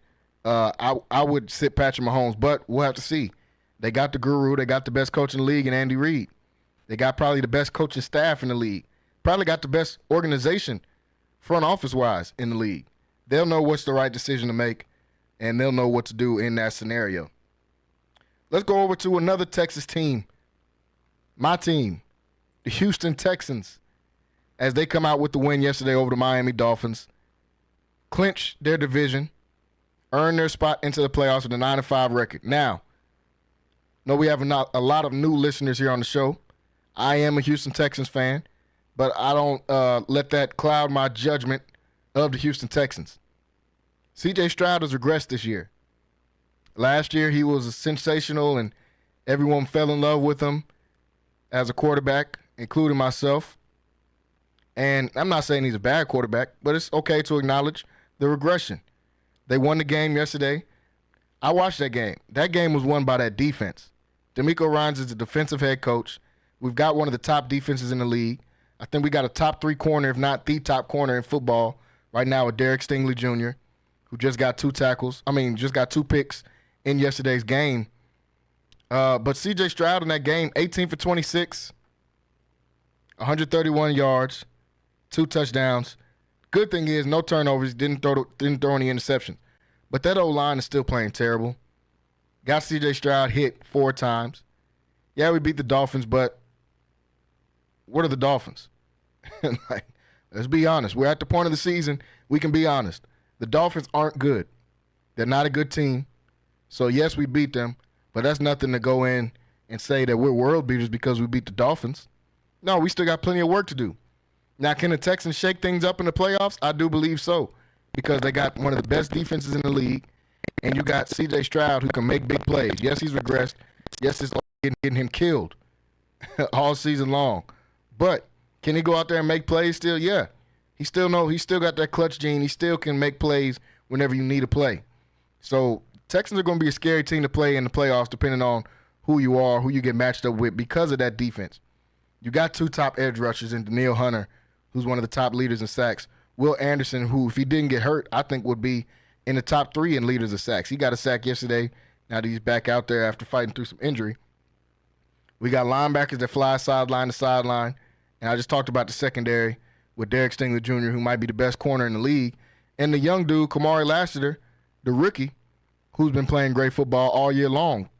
I would sit Patrick Mahomes, but we'll have to see. They got the guru. They got the best coach in the league in Andy Reid. They got probably the best coaching staff in the league. Probably got the best organization front office-wise in the league. They'll know what's the right decision to make, and they'll know what to do in that scenario. Let's go over to another Texas team. My team, the Houston Texans, as they come out with the win yesterday over the Miami Dolphins, clinch their division, earn their spot into the playoffs with a 9-5 record. Now, no, we have a lot of new listeners here on the show. I am a Houston Texans fan, but I don't let that cloud my judgment of the Houston Texans. C.J. Stroud has regressed this year. Last year, he was sensational, and everyone fell in love with him as a quarterback, including myself. And I'm not saying he's a bad quarterback, but it's okay to acknowledge the regression. They won the game yesterday. I watched that game. That game was won by that defense. DeMeco Ryans is the defensive head coach. We've got one of the top defenses in the league. I think we got a top 3 corner, if not the top corner in football right now with Derek Stingley Jr., who just got 2 picks in yesterday's game. But C.J. Stroud in that game, 18 for 26, 131 yards, 2 touchdowns. Good thing is no turnovers, didn't throw any interceptions. But that O-line is still playing terrible. Got C.J. Stroud hit 4 times. Yeah, we beat the Dolphins, but what are the Dolphins? Let's be honest. We're at the point of the season, we can be honest. The Dolphins aren't good. They're not a good team. So, yes, we beat them, but that's nothing to go in and say that we're world beaters because we beat the Dolphins. No, we still got plenty of work to do. Now, can the Texans shake things up in the playoffs? I do believe so, because they got one of the best defenses in the league, and you got C.J. Stroud who can make big plays. Yes, he's regressed. Yes, it's getting him killed all season long. But can he go out there and make plays still? Yeah. He still got that clutch gene. He still can make plays whenever you need a play. So Texans are going to be a scary team to play in the playoffs depending on who you are, who you get matched up with because of that defense. You got 2 top edge rushers in Danielle Hunter, who's one of the top leaders in sacks. Will Anderson, who, if he didn't get hurt, I think would be in the top 3 in leaders of sacks. He got a sack yesterday. Now that he's back out there after fighting through some injury. We got linebackers that fly sideline to sideline. And I just talked about the secondary with Derek Stingley Jr., who might be the best corner in the league. And the young dude, Kamari Lassiter, the rookie, who's been playing great football all year long.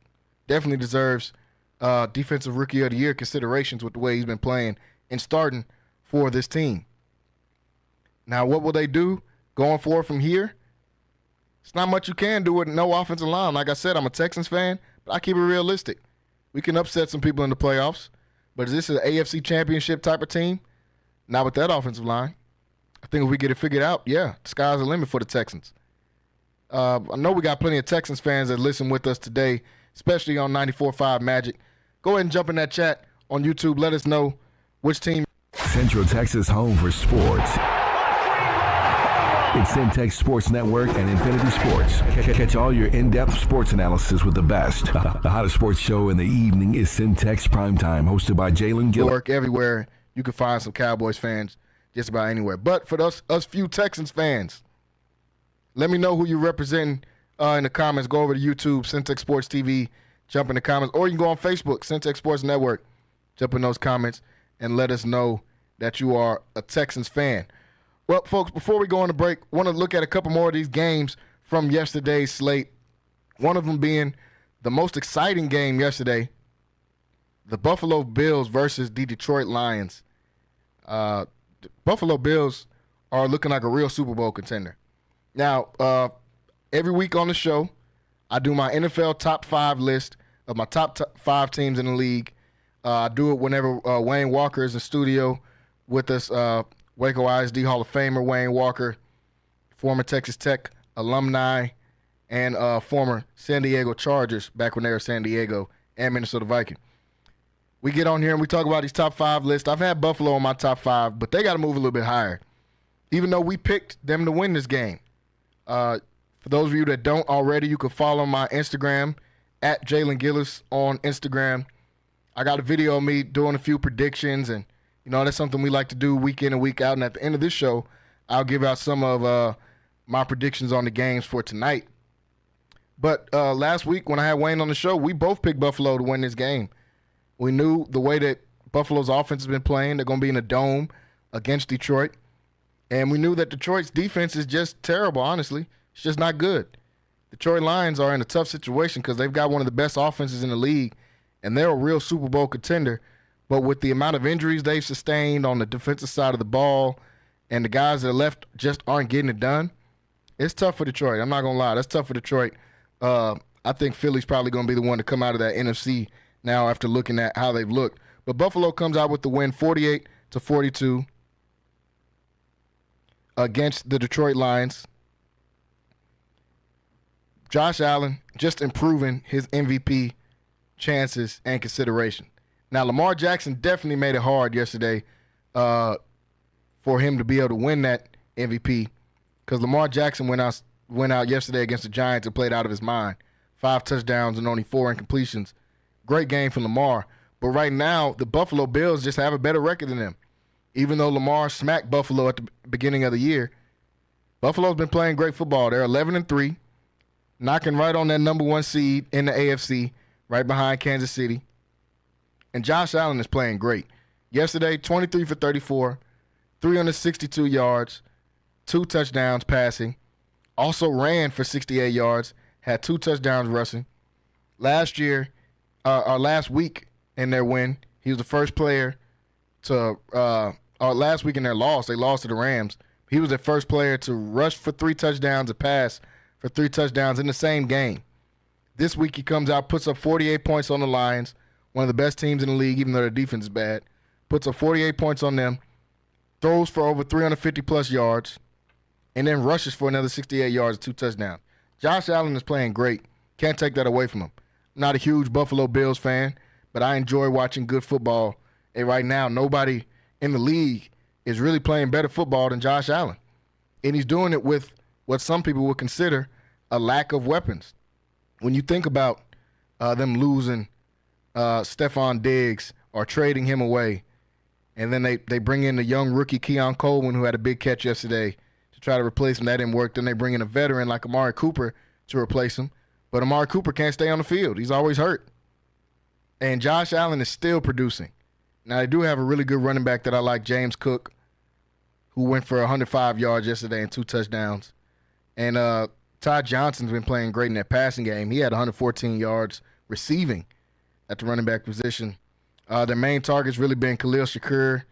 Definitely deserves Defensive Rookie of the Year considerations with the way he's been playing and starting for this team. Now, what will they do going forward from here? It's not much you can do with no offensive line. Like I said, I'm a Texans fan, but I keep it realistic. We can upset some people in the playoffs, but is this an AFC championship type of team? Not with that offensive line. I think if we get it figured out, yeah, the sky's the limit for the Texans. I know we got plenty of Texans fans that listen with us today, especially on 94.5 Magic. Go ahead and jump in that chat on YouTube. Let us know which team. Central Texas home for sports. It's Centex Sports Network and Infinity Sports. Catch all your in-depth sports analysis with the best. The hottest sports show in the evening is Centex Primetime, hosted by Jalen, Gillis. Work everywhere. You can find some Cowboys fans just about anywhere. But for us few Texans fans, let me know who you're representing in the comments. Go over to YouTube, Centex Sports TV, jump in the comments. Or you can go on Facebook, Centex Sports Network. Jump in those comments and let us know that you are a Texans fan. Well, folks, before we go on the break, want to look at a couple more of these games from yesterday's slate. One of them being the most exciting game yesterday, the Buffalo Bills versus the Detroit Lions. The Buffalo Bills are looking like a real Super Bowl contender. Now, every week on the show, I do my NFL top 5 list of my top 5 teams in the league. I do it whenever Wayne Walker is in studio with us. Waco ISD Hall of Famer Wayne Walker, former Texas Tech alumni, and former San Diego Chargers back when they were San Diego and Minnesota Viking. We get on here and we talk about these top 5 lists. I've had Buffalo on my top 5, but they got to move a little bit higher, even though we picked them to win this game. For those of you that don't already, you can follow my Instagram at Jalen Gillis on Instagram. I got a video of me doing a few predictions, and that's something we like to do week in and week out. And at the end of this show, I'll give out some of my predictions on the games for tonight. But last week when I had Wayne on the show, we both picked Buffalo to win this game. We knew the way that Buffalo's offense has been playing, they're going to be in a dome against Detroit. And we knew that Detroit's defense is just terrible, honestly. It's just not good. Detroit Lions are in a tough situation because they've got one of the best offenses in the league, and they're a real Super Bowl contender. But with the amount of injuries they've sustained on the defensive side of the ball and the guys that are left just aren't getting it done, it's tough for Detroit. I'm not going to lie. That's tough for Detroit. I think Philly's probably going to be the one to come out of that NFC now after looking at how they've looked. But Buffalo comes out with the win 48-42 against the Detroit Lions. Josh Allen just improving his MVP chances and consideration. Now, Lamar Jackson definitely made it hard yesterday for him to be able to win that MVP because Lamar Jackson went out yesterday against the Giants and played out of his mind. 5 touchdowns and only 4 incompletions. Great game for Lamar. But right now, the Buffalo Bills just have a better record than them. Even though Lamar smacked Buffalo at the beginning of the year, Buffalo's been playing great football. They're 11-3, knocking right on that number 1 seed in the AFC, right behind Kansas City. And Josh Allen is playing great. Yesterday, 23 for 34, 362 yards, 2 touchdowns passing. Also ran for 68 yards, had 2 touchdowns rushing. Last week in their win, he was the first player to last week in their loss, they lost to the Rams. He was the first player to rush for 3 touchdowns and pass for 3 touchdowns in the same game. This week he comes out, puts up 48 points on the Lions, one of the best teams in the league, even though their defense is bad. Puts up 48 points on them, throws for over 350-plus yards, and then rushes for another 68 yards and 2 touchdowns. Josh Allen is playing great. Can't take that away from him. I'm not a huge Buffalo Bills fan, but I enjoy watching good football. And right now, nobody in the league is really playing better football than Josh Allen. And he's doing it with what some people would consider a lack of weapons. When you think about them losing Stephon Diggs or trading him away, and then they bring in the young rookie Keon Coleman, who had a big catch yesterday, to try to replace him. That didn't work. Then they bring in a veteran like Amari Cooper to replace him. But Amari Cooper can't stay on the field. He's always hurt. And Josh Allen is still producing. Now, they do have a really good running back that I like, James Cook, who went for 105 yards yesterday and 2 touchdowns. And Todd Johnson's been playing great in that passing game. He had 114 yards receiving at the running back position. Their main target's really been Khalil Shakur,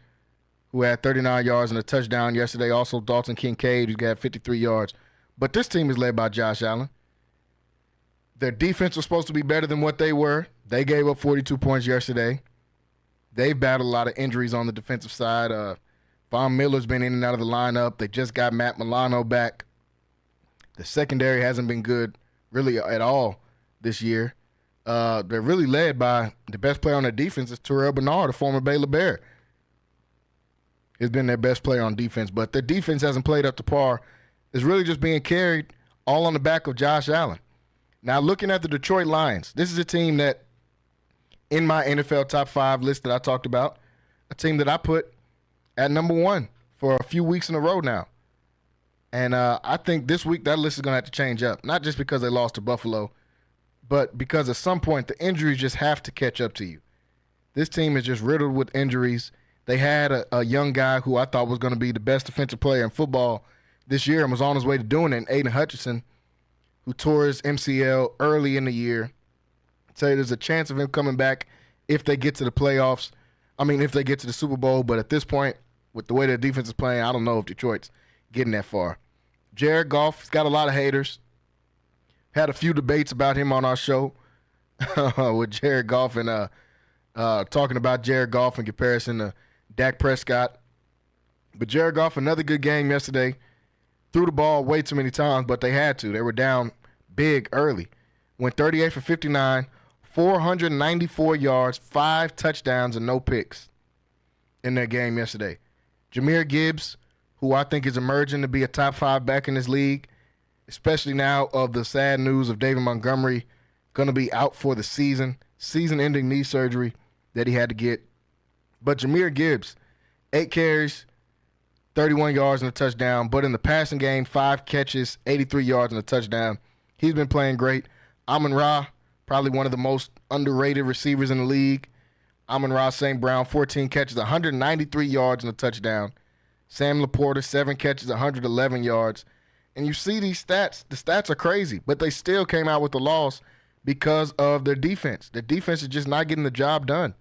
who had 39 yards and a touchdown yesterday. Also, Dalton Kincaid, who got 53 yards. But this team is led by Josh Allen. Their defense was supposed to be better than what they were. They gave up 42 points yesterday. They've battled a lot of injuries on the defensive side. Von Miller's been in and out of the lineup. They just got Matt Milano back. The secondary hasn't been good really at all this year. They're really led by the best player on their defense is Terrell Bernard, a former Baylor Bear. He's been their best player on defense, but their defense hasn't played up to par. It's really just being carried all on the back of Josh Allen. Now, looking at the Detroit Lions, this is a team that, in my NFL top 5 list that I talked about, a team that I put at number 1 for a few weeks in a row now. And I think this week that list is going to have to change up, not just because they lost to Buffalo, but because at some point the injuries just have to catch up to you. This team is just riddled with injuries. They had a young guy who I thought was going to be the best defensive player in football this year and was on his way to doing it, Aiden Hutchinson, who tore his MCL early in the year. So there's a chance of him coming back if they get to the playoffs. I mean, if they get to the Super Bowl. But at this point, with the way their defense is playing, I don't know if Detroit's getting that far. Jared Goff, he's got a lot of haters. Had a few debates about him on our show with Jared Goff and talking about Jared Goff in comparison to Dak Prescott. But Jared Goff, another good game yesterday. Threw the ball way too many times, but they had to. They were down big early. Went 38 for 59, 494 yards, 5 touchdowns, and no picks in that game yesterday. Jahmyr Gibbs, who I think is emerging to be a top 5 back in this league, especially now of the sad news of David Montgomery going to be out for the season-ending knee surgery that he had to get. But Jahmyr Gibbs, 8 carries, 31 yards and a touchdown. But in the passing game, 5 catches, 83 yards and a touchdown. He's been playing great. Amon-Ra, probably one of the most underrated receivers in the league. Amon-Ra St. Brown, 14 catches, 193 yards and a touchdown. Sam Laporta, 7 catches, 111 yards. And you see these stats. The stats are crazy, but they still came out with the loss because of their defense. Their defense is just not getting the job done.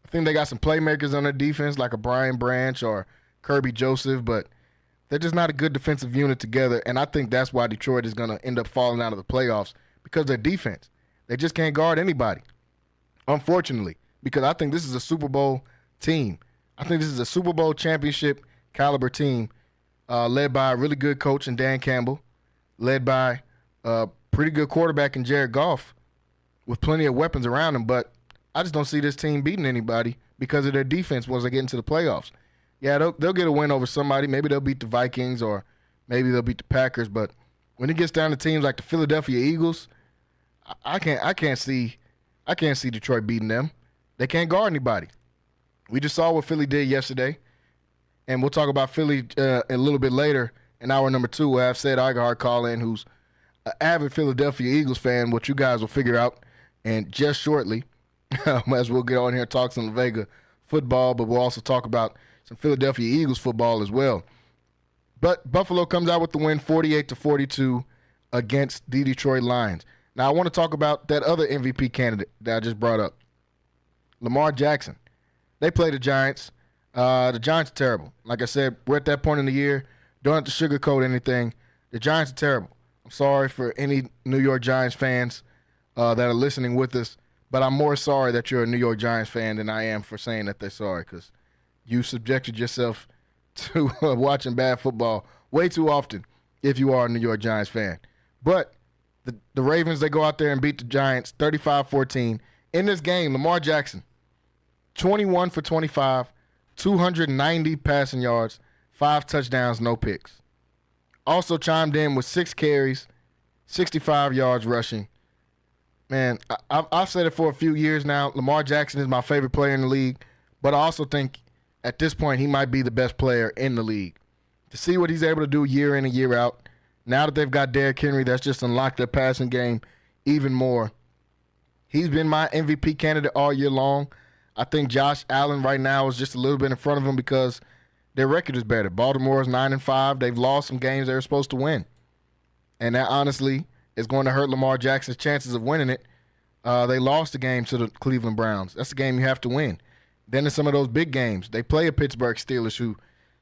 I think they got some playmakers on their defense like a Brian Branch or Kirby Joseph, but they're just not a good defensive unit together, and I think that's why Detroit is going to end up falling out of the playoffs because of their defense. They just can't guard anybody, unfortunately, because I think this is a Super Bowl team. I think this is a Super Bowl championship caliber team led by a really good coach in Dan Campbell, led by a pretty good quarterback in Jared Goff with plenty of weapons around him, but I just don't see this team beating anybody because of their defense once they get into the playoffs. Yeah, they'll get a win over somebody. Maybe they'll beat the Vikings or maybe they'll beat the Packers. But when it gets down to teams like the Philadelphia Eagles, I can't see Detroit beating them. They can't guard anybody. We just saw what Philly did yesterday, and we'll talk about Philly a little bit later in hour number 2. We'll have Sid Igahart call in, who's an avid Philadelphia Eagles fan, which you guys will figure out and just shortly as we'll get on here and talk some La Vega football, but we'll also talk about some Philadelphia Eagles football as well. But Buffalo comes out with the win 48-42 against the Detroit Lions. Now I want to talk about that other MVP candidate that I just brought up, Lamar Jackson. They play the Giants. The Giants are terrible. Like I said, we're at that point in the year. Don't have to sugarcoat anything. The Giants are terrible. I'm sorry for any New York Giants fans that are listening with us, but I'm more sorry that you're a New York Giants fan than I am for saying that they're sorry, because you subjected yourself to watching bad football way too often if you are a New York Giants fan. But the Ravens, they go out there and beat the Giants 35-14. In this game, Lamar Jackson, 21 for 25, 290 passing yards, 5 touchdowns, no picks. Also chimed in with 6 carries, 65 yards rushing. Man, I've said it for a few years now. Lamar Jackson is my favorite player in the league, but I also think at this point he might be the best player in the league. To see what he's able to do year in and year out, now that they've got Derrick Henry, that's just unlocked their passing game even more. He's been my MVP candidate all year long. I think Josh Allen right now is just a little bit in front of him because their record is better. Baltimore is 9-5. They've lost some games they were supposed to win. And that honestly is going to hurt Lamar Jackson's chances of winning it. They lost the game to the Cleveland Browns. That's a game you have to win. Then in some of those big games, they play a Pittsburgh Steelers who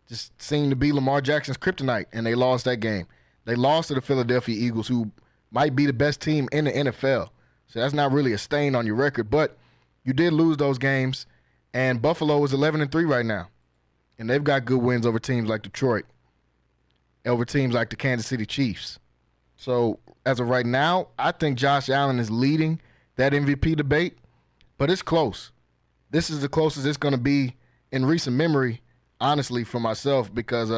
just seem to be Lamar Jackson's kryptonite, and they lost that game. They lost to the Philadelphia Eagles, who might be the best team in the NFL. So that's not really a stain on your record, but you did lose those games, and Buffalo is 11-3 right now. And they've got good wins over teams like Detroit, over teams like the Kansas City Chiefs. So as of right now, I think Josh Allen is leading that MVP debate, but it's close. This is the closest it's going to be in recent memory, honestly, for myself, because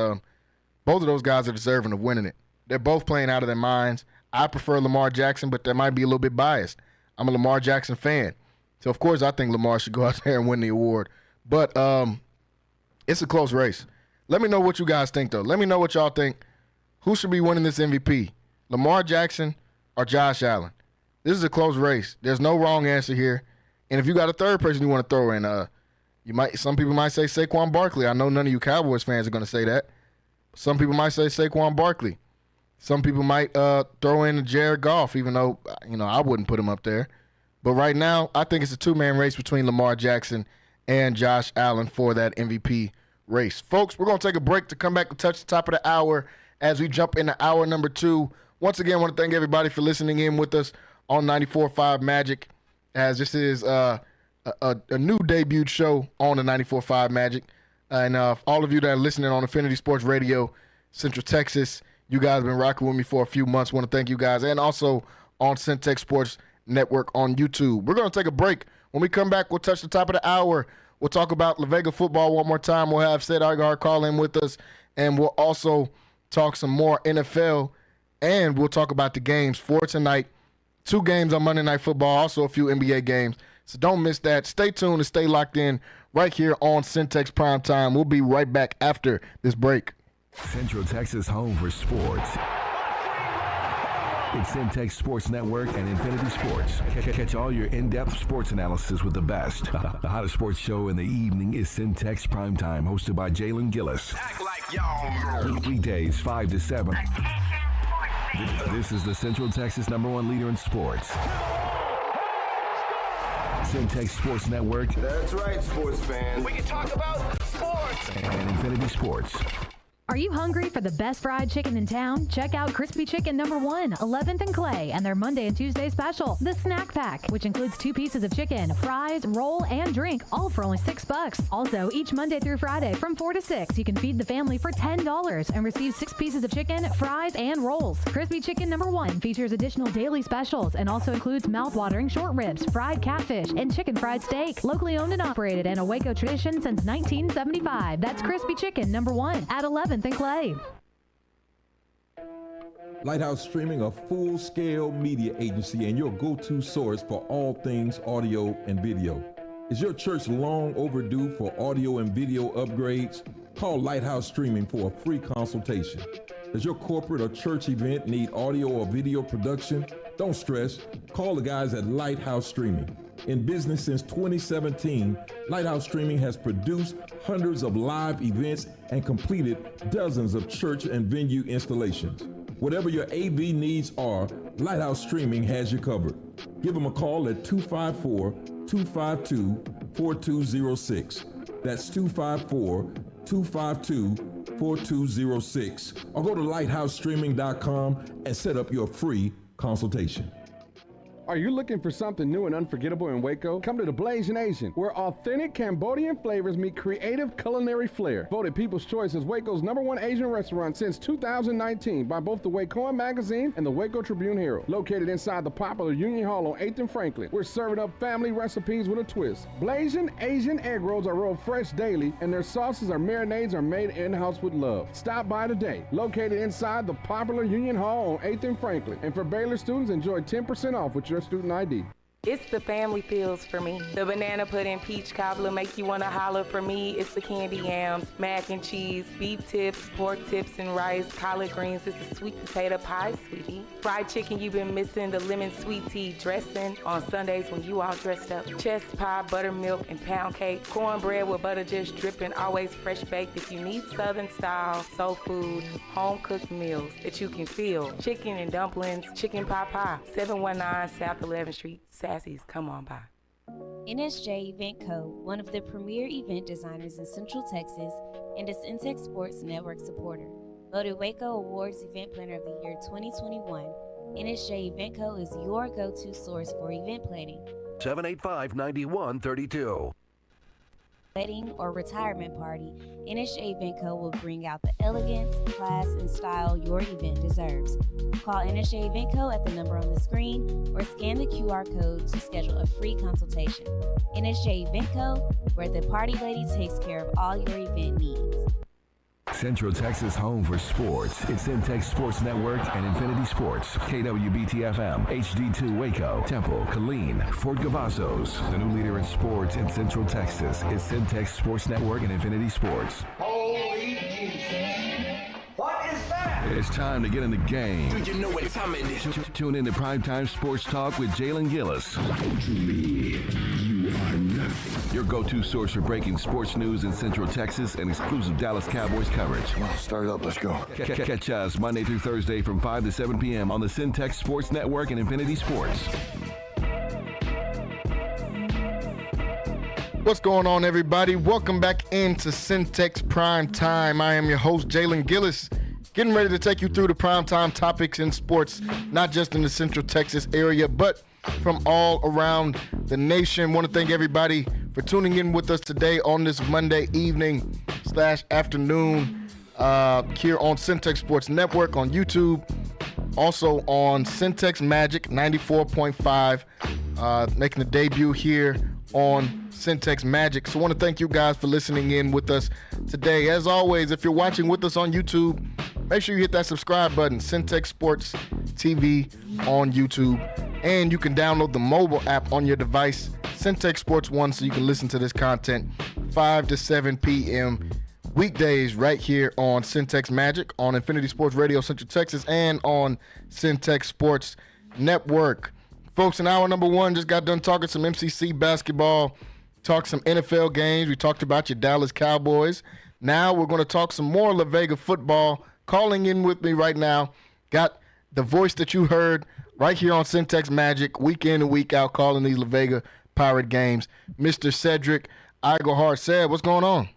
both of those guys are deserving of winning it. They're both playing out of their minds. I prefer Lamar Jackson, but that might be a little bit biased. I'm a Lamar Jackson fan. So, of course, I think Lamar should go out there and win the award. But it's a close race. Let me know what you guys think, though. Let me know what y'all think. Who should be winning this MVP, Lamar Jackson or Josh Allen? This is a close race. There's no wrong answer here. And if you got a third person you want to throw in, Some people might say Saquon Barkley. I know none of you Cowboys fans are going to say that. Some people might say Saquon Barkley. Some people might throw in Jared Goff, even though, I wouldn't put him up there. But right now, I think it's a two-man race between Lamar Jackson and Josh Allen for that MVP race. Folks, we're going to take a break to come back and touch the top of the hour as we jump into hour number 2. Once again, I want to thank everybody for listening in with us on 94.5 Magic, as this is a new debut show on the 94.5 Magic. And all of you that are listening on Infinity Sports Radio, Central Texas, you guys have been rocking with me for a few months. I want to thank you guys. And also on Centex Sports Network on YouTube. We're going to take a break. When we come back, we'll touch the top of the hour. We'll talk about La Vega football one more time. We'll have Sid Igar call in with us. And we'll also talk some more NFL. And we'll talk about the games for tonight. 2 games on Monday Night Football, also a few NBA games. So don't miss that. Stay tuned and stay locked in right here on Centex Primetime. We'll be right back after this break. Central Texas home for sports. It's Centex Sports Network and Infinity Sports. Catch all your in-depth sports analysis with the best. The hottest sports show in the evening is Centex Primetime, hosted by Jalen Gillis. Act like y'all. Weekdays 5 to 7. This is the Central Texas #1 leader in sports. Centex Sports Network. That's right, sports fans. We can talk about sports. And Infinity Sports. Are you hungry for the best fried chicken in town? Check out Crispy Chicken #1, 11th and Clay, and their Monday and Tuesday special, the Snack Pack, which includes 2 pieces of chicken, fries, roll, and drink, all for only $6. Also, each Monday through Friday from 4 to 6, you can feed the family for $10 and receive 6 pieces of chicken, fries, and rolls. Crispy Chicken #1 features additional daily specials and also includes mouth-watering short ribs, fried catfish, and chicken fried steak. Locally owned and operated and a Waco tradition since 1975. That's Crispy Chicken #1 at 11th and Clay. Lighthouse Streaming, a full-scale media agency and your go-to source for all things audio and video. Is your church long overdue for audio and video upgrades? Call Lighthouse Streaming for a free consultation. Does your corporate or church event need audio or video production? Don't stress. Call the guys at Lighthouse Streaming. In business since 2017, Lighthouse Streaming has produced hundreds of live events and completed dozens of church and venue installations. Whatever your AV needs are, Lighthouse Streaming has you covered. Give them a call at 254-252-4206. That's 254-252-4206. Or go to lighthousestreaming.com and set up your free consultation. Are you looking for something new and unforgettable in Waco? Come to the Blazing Asian, where authentic Cambodian flavors meet creative culinary flair. Voted People's Choice as Waco's #1 Asian restaurant since 2019 by both the Wacoan Magazine and the Waco Tribune Herald. Located inside the popular Union Hall on 8th and Franklin, we're serving up family recipes with a twist. Blazing Asian egg rolls are rolled fresh daily, and their sauces or marinades are made in-house with love. Stop by today. Located inside the popular Union Hall on 8th and Franklin. And for Baylor students, enjoy 10% off with your student ID. It's the family feels for me. The banana pudding, peach cobbler make you want to holler for me. It's the candy yams, mac and cheese, beef tips, pork tips and rice, collard greens. It's the sweet potato pie, sweetie. Fried chicken you've been missing, the lemon sweet tea dressing on Sundays when you all dressed up. Chest pie, buttermilk, and pound cake. Cornbread with butter just dripping, always fresh baked. If you need Southern style, soul food, home cooked meals that you can feel. Chicken and dumplings, chicken pot pie, 719 South 11th Street. Sassy's, come on by. NSJ Event Co., one of the premier event designers in Central Texas and a Centex Sports Network supporter. Voted Waco Awards Event Planner of the Year 2021, NSJ Event Co. is your go-to source for event planning. 785-9132. Wedding or retirement party, NSJ Event Co. will bring out the elegance, class, and style your event deserves. Call NSJ Event Co. at the number on the screen or scan the QR code to schedule a free consultation. NSJ Event Co., where the party lady takes care of all your event needs. Central Texas home for sports. It's Centex Sports Network and Infinity Sports. KWBT-FM, HD2 Waco, Temple, Killeen, Fort Cavazos. The new leader in sports in Central Texas is Centex Sports Network and Infinity Sports. Holy Jesus. What is that? It's time to get in the game. Do you know what time it is? Tune in to Primetime Sports Talk with Jalen Gillis. To me, you are nothing. your go-to source for breaking sports news in Central Texas and exclusive Dallas Cowboys coverage. Start it up. Let's go. Catch us Monday through Thursday from 5 to 7 p.m. on the Centex Sports Network and Infinity Sports. What's going on, everybody? Welcome back into Centex Prime Time. I am your host, Jalen Gillis, getting ready to take you through the primetime topics in sports, not just in the Central Texas area, but from all around the nation. Want to thank everybody for tuning in with us today on this Monday evening / afternoon here on Centex Sports Network on YouTube. Also on Centex Magic 94.5, making the debut here on Centex Magic. So I want to thank you guys for listening in with us today. As always, if you're watching with us on YouTube, make sure you hit that subscribe button, Centex Sports TV on YouTube. And you can download the mobile app on your device, Centex Sports One, so you can listen to this content 5 to 7 p.m. weekdays right here on Centex Magic, on Infinity Sports Radio Central Texas, and on Centex Sports Network. Folks, in hour number one, just got done talking some MCC basketball, talked some NFL games. We talked about your Dallas Cowboys. Now we're going to talk some more La Vega football. Calling in with me right now, got the voice that you heard right here on Centex Magic, week in and week out, calling these La Vega Pirate games, Mr. Cedric Iglehart. Said, what's going on?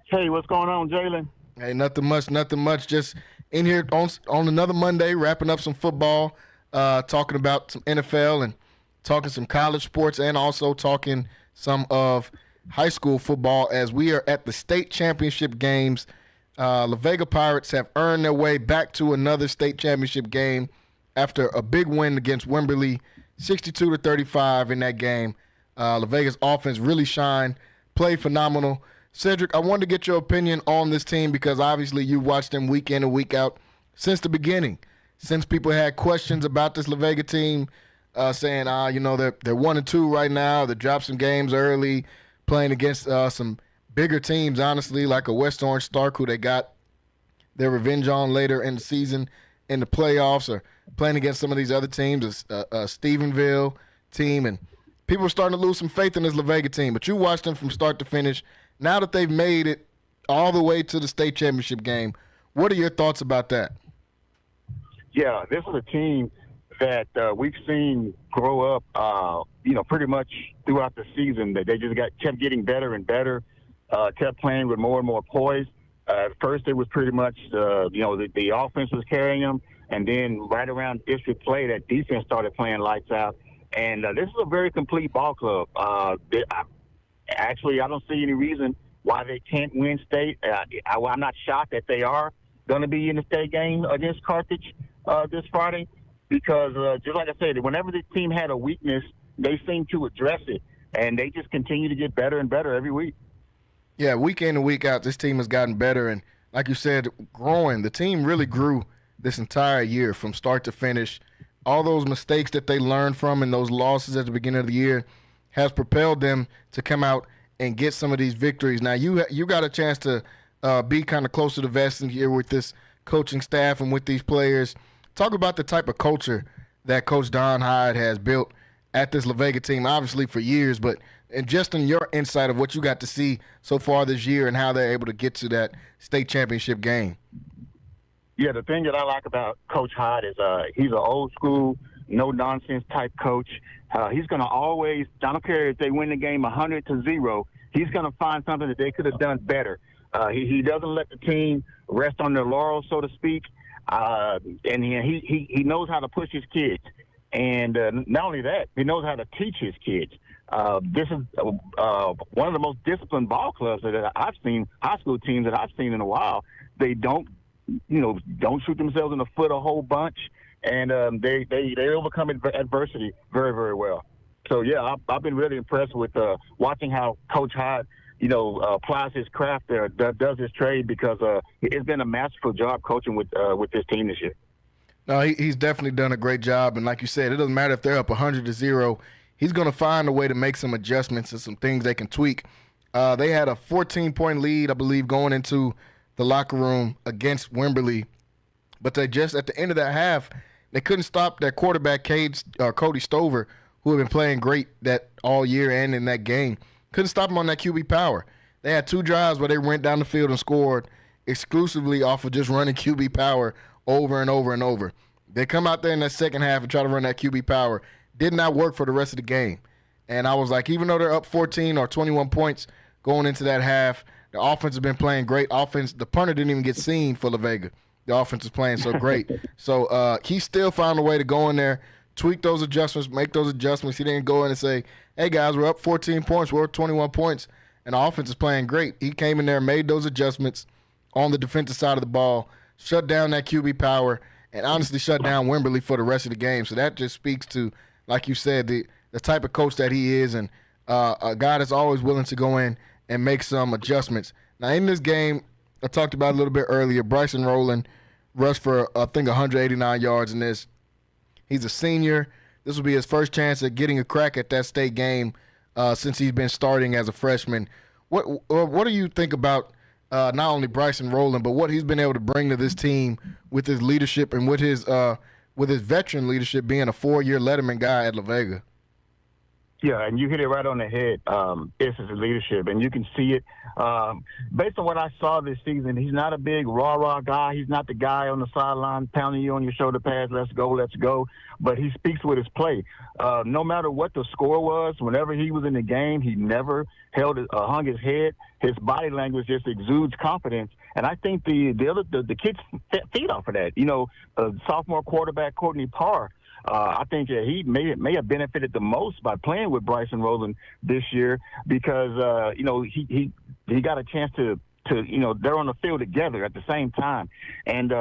Hey, what's going on, Jalen? Hey, nothing much. Just in here on another Monday, wrapping up some football, talking about some NFL and talking some college sports, and also talking some of high school football as we are at the state championship games. La Vega Pirates have earned their way back to another state championship game after a big win against Wimberley, 62-35 in that game. La Vega's offense really shined, played phenomenal. Cedric, I wanted to get your opinion on this team because obviously you watched them week in and week out since the beginning. Since people had questions about this La Vega team, saying, they're 1-2 right now. They dropped some games early, playing against some bigger teams, honestly, like a West Orange Stark, who they got their revenge on later in the season in the playoffs, or playing against some of these other teams, a Stephenville team, and people are starting to lose some faith in this La Vega team. But you watched them from start to finish. Now that they've made it all the way to the state championship game, what are your thoughts about that? Yeah, this is a team that we've seen grow up, pretty much throughout the season. That they just kept getting better and better, kept playing with more and more poise. At first, it was pretty much, the offense was carrying them, and then right around district play, that defense started playing lights out. And this is a very complete ball club. Actually, I don't see any reason why they can't win state. I'm not shocked that they are going to be in the state game against Carthage this Friday, because just like I said, whenever the team had a weakness, they seem to address it, and they just continue to get better and better every week. Yeah, week in and week out, this team has gotten better, and like you said, growing. The team really grew this entire year from start to finish. All those mistakes that they learned from and those losses at the beginning of the year has propelled them to come out and get some of these victories. Now, you got a chance to be kind of close to the vest in here with this coaching staff and with these players. Talk about the type of culture that Coach Don Hyde has built at this La Vega team, obviously for years, but and just in your insight of what you got to see so far this year and how they're able to get to that state championship game. Yeah, the thing that I like about Coach Hyde is he's an old school, no-nonsense type coach. He's going to always, I don't care if they win the game 100-0, he's going to find something that they could have done better. He doesn't let the team rest on their laurels, so to speak, and he knows how to push his kids. And not only that, he knows how to teach his kids. This is one of the most disciplined ball clubs that I've seen, high school teams that I've seen in a while. They don't shoot themselves in the foot a whole bunch, and they overcome adversity very, very well. So, yeah, I've been really impressed with watching how Coach Hyde, applies his craft there, does his trade, because it's been a masterful job coaching with this team this year. No, he's definitely done a great job. And like you said, it doesn't matter if they're up 100-0. He's going to find a way to make some adjustments and some things they can tweak. They had a 14-point lead, I believe, going into the locker room against Wimberley. But they just, at the end of that half, they couldn't stop their quarterback, Cody Stover, who had been playing great that all year and in that game. Couldn't stop them on that QB power. They had 2 drives where they went down the field and scored exclusively off of just running QB power over and over and over. They come out there in that second half and try to run that QB power. Did not work for the rest of the game. And I was like, even though they're up 14 or 21 points going into that half, the offense has been playing great. The punter didn't even get seen for La Vega. The offense is playing so great. So he still found a way to go in there, tweak those adjustments, make those adjustments. He didn't go in and say, hey, guys, we're up 14 points. We're up 21 points, and the offense is playing great. He came in there and made those adjustments on the defensive side of the ball, shut down that QB power, and honestly shut down Wimberly for the rest of the game. So that just speaks to, like you said, the type of coach that he is, and a guy that's always willing to go in and make some adjustments. Now, in this game, I talked about it a little bit earlier, Bryson Rowland rushed for, I think, 189 yards in this. He's a senior. This will be his first chance at getting a crack at that state game since he's been starting as a freshman. What do you think about not only Bryson Rowland, but what he's been able to bring to this team with his leadership and with his veteran leadership, being a 4-year Letterman guy at La Vega? Yeah, and you hit it right on the head. It's his leadership, and you can see it. Based on what I saw this season, he's not a big rah-rah guy. He's not the guy on the sideline pounding you on your shoulder pads, let's go. But he speaks with his play. No matter what the score was, whenever he was in the game, he never hung his head. His body language just exudes confidence. And I think the kids feed off of that. Sophomore quarterback Courtney Parr, I think he may have benefited the most by playing with Bryson Rowland this year because he got a chance to they're on the field together at the same time. And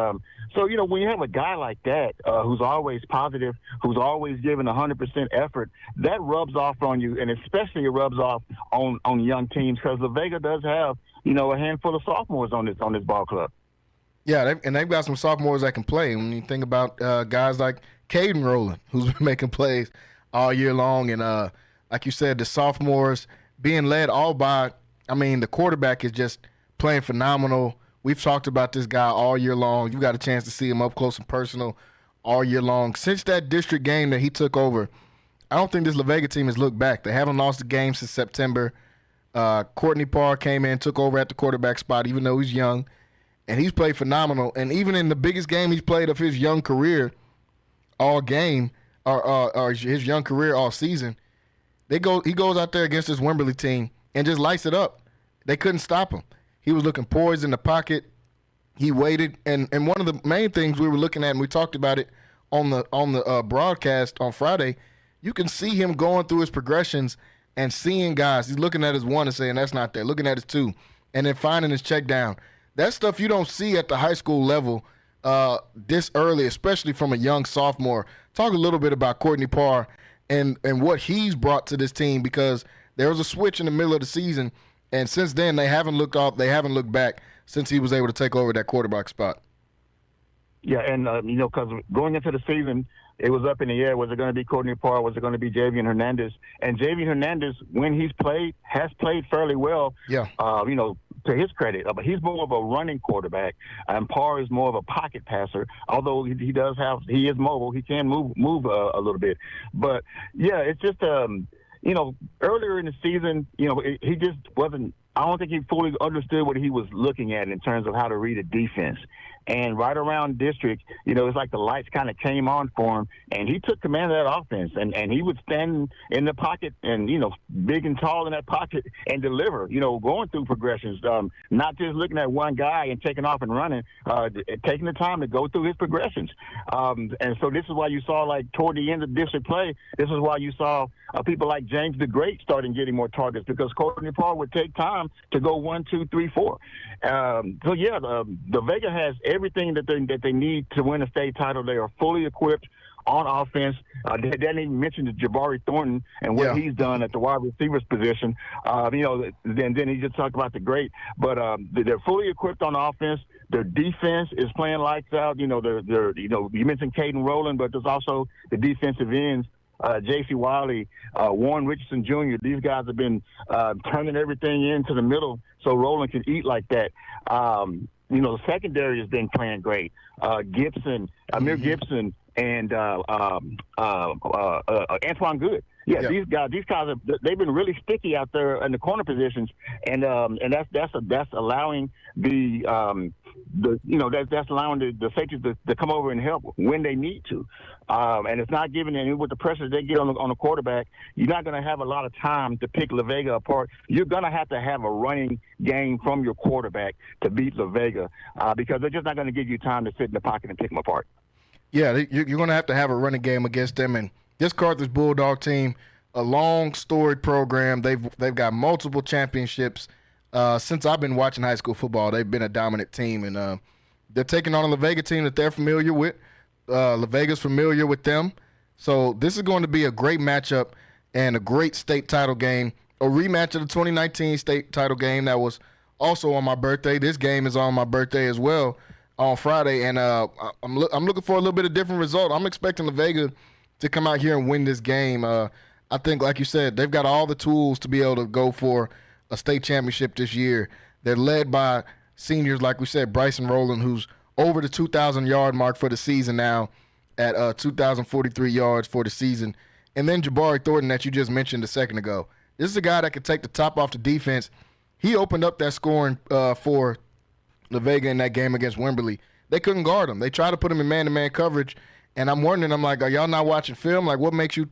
so when you have a guy like that who's always positive, who's always giving 100% effort, that rubs off on you, and especially it rubs off on young teams because La Vega does have a handful of sophomores on this ball club. Yeah, they've got some sophomores that can play. When you think about guys like Caden Rowland, who's been making plays all year long, and like you said, the sophomores being led all by, the quarterback is just playing phenomenal. We've talked about this guy all year long. You got a chance to see him up close and personal all year long. Since that district game that he took over, I don't think this La Vega team has looked back. They haven't lost a game since September. Courtney Parr came in, took over at the quarterback spot, even though he's young, and he's played phenomenal. And even in the biggest game he's played of his young career, all game, or his young career all season, he goes out there against this Wimberly team and just lights it up. They couldn't stop him. He was looking poised in the pocket. He waited, and one of the main things we were looking at, and we talked about it on the broadcast on Friday, you can see him going through his progressions and seeing guys. He's looking at his 1 and saying, that's not there. Looking at his 2, and then finding his check down. That stuff you don't see at the high school level this early, especially from a young sophomore. Talk a little bit about Courtney Parr and what he's brought to this team, because there was a switch in the middle of the season, and since then they haven't looked off. They haven't looked back since he was able to take over that quarterback spot. Yeah, and because going into the season, it was up in the air. Was it going to be Courtney Parr? Was it going to be Javian Hernandez? And Javian Hernandez, when he's played, has played fairly well. Yeah. To his credit, but he's more of a running quarterback, and Parr is more of a pocket passer. Although he is mobile, he can move a little bit. But yeah, it's just earlier in the season, he just wasn't. I don't think he fully understood what he was looking at in terms of how to read a defense. And right around district, it's like the lights kind of came on for him, and he took command of that offense. And he would stand in the pocket and, big and tall in that pocket and deliver, going through progressions, not just looking at one guy and taking off and running, taking the time to go through his progressions. And so this is why you saw, like, toward the end of district play, this is why you saw people like James the Great starting getting more targets, because Courtney Parr would take time to go 1, 2, 3, 4. The Vega has everything that they need to win a state title. They are fully equipped on offense. They didn't even mention the Jabari Thornton and what he's done at the wide receivers position. Then he just talked about the great, but they're fully equipped on offense. Their defense is playing lights out. You mentioned Caden Rowland, but there's also the defensive ends. J.C. Wiley, Warren Richardson Jr., these guys have been turning everything into the middle so Rowland can eat like that. The secondary has been playing great. Amir Gibson, and Antoine Good. Yeah, these guys they've been really sticky out there in the corner positions, and that's allowing that's allowing the safeties to come over and help when they need to, and it's not giving any with the pressure they get on the quarterback. You're not going to have a lot of time to pick La Vega apart. You're going to have a running game from your quarterback to beat La Vega because they're just not going to give you time to sit in the pocket and pick them apart. Yeah, you're going to have a running game against them, and this Carthage Bulldog team, a long storied program. They've got multiple championships. Since I've been watching high school football, they've been a dominant team, and they're taking on a La Vega team that they're familiar with. La Vega's familiar with them. So this is going to be a great matchup and a great state title game, a rematch of the 2019 state title game that was also on my birthday. This game is on my birthday as well on Friday, and I'm looking for a little bit of different result. I'm expecting La Vega to come out here and win this game. I think, like you said, they've got all the tools to be able to go for a state championship this year. They're led by seniors, like we said, Bryson Rowland, who's over the 2,000-yard mark for the season now at 2,043 yards for the season. And then Jabari Thornton that you just mentioned a second ago. This is a guy that could take the top off the defense. He opened up that scoring for La Vega in that game against Wimberley. They couldn't guard him. They tried to put him in man-to-man coverage, and I'm wondering, I'm like, are y'all not watching film? Like, what makes you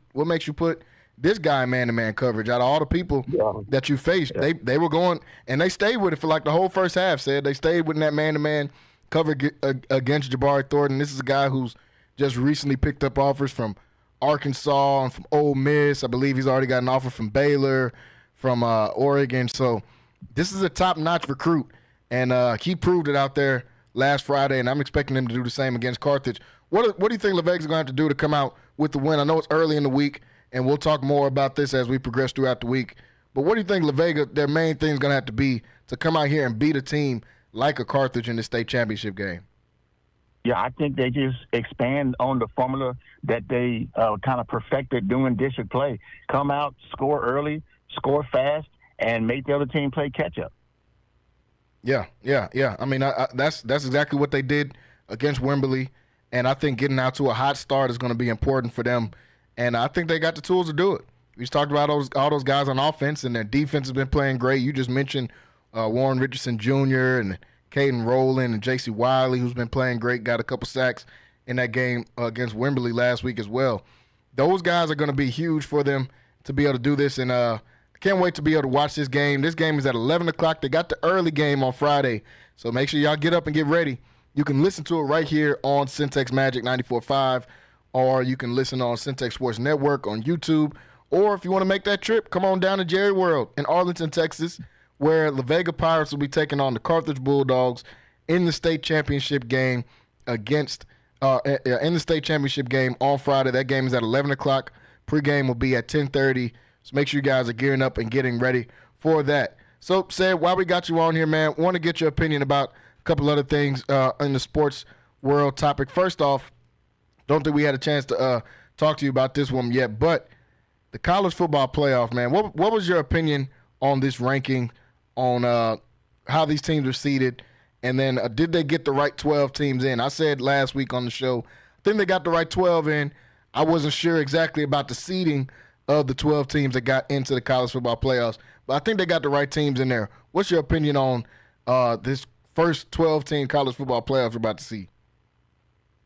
put this guy in man-to-man coverage out of all the people that you faced? They were going, and they stayed with it for like the whole first half. They stayed with that man-to-man coverage against Jabari Thornton. This is a guy who's just recently picked up offers from Arkansas and from Ole Miss. I believe he's already got an offer from Baylor, from Oregon. So this is a top-notch recruit, and he proved it out there last Friday, and I'm expecting him to do the same against Carthage. What do you think La Vega's going to have to do to come out with the win? I know it's early in the week, and we'll talk more about this as we progress throughout the week. But what do you think La Vega, their main thing is going to have to be to come out here and beat a team like a Carthage in the state championship game? Yeah, I think they just expand on the formula that they kind of perfected doing district play. Come out, score early, score fast, and make the other team play catch-up. Yeah. I mean, that's exactly what they did against Wimberley, and I think getting out to a hot start is going to be important for them, and I think they got the tools to do it. We just talked about all those guys on offense, and their defense has been playing great. You just mentioned Warren Richardson Jr. and Caden Rowland and J.C. Wiley, who's been playing great, got a couple sacks in that game against Wimberley last week as well. Those guys are going to be huge for them to be able to do this, and I can't wait to be able to watch this game. This game is at 11 o'clock. They got the early game on Friday, so make sure y'all get up and get ready. You can listen to it right here on Centex Magic 94.5, or you can listen on Centex Sports Network on YouTube, or if you want to make that trip, come on down to Jerry World in Arlington, Texas, where La Vega Pirates will be taking on the Carthage Bulldogs in the state championship game against in the state championship game on Friday. That game is at 11 o'clock. Pre-game will be at 10:30. So make sure you guys are gearing up and getting ready for that. So, Sed, while we got you on here, man, want to get your opinion about a couple other things in the sports world topic. First off, don't think we had a chance to talk to you about this one yet, but the college football playoff, man, what was your opinion on this ranking, on how these teams are seeded, and then did they get the right 12 teams in? I said last week on the show, I think they got the right 12 in. I wasn't sure exactly about the seeding of the 12 teams that got into the college football playoffs, but I think they got the right teams in there. What's your opinion on this first 12-team college football playoffs we're about to see?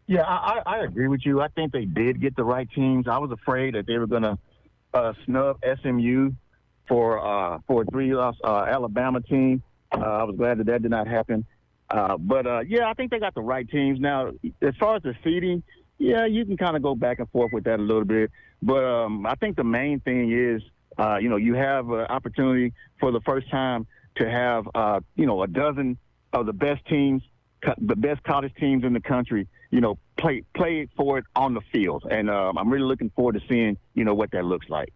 Yeah, I agree with you. I think they did get the right teams. I was afraid that they were going to snub SMU for a 3-loss Alabama team. I was glad that did not happen. But yeah, I think they got the right teams. Now, as far as the seeding, yeah, you can kind of go back and forth with that a little bit. But I think the main thing is, you have an opportunity for the first time to have, a dozen of the best teams, the best college teams in the country, play for it on the field. And I'm really looking forward to seeing, what that looks like.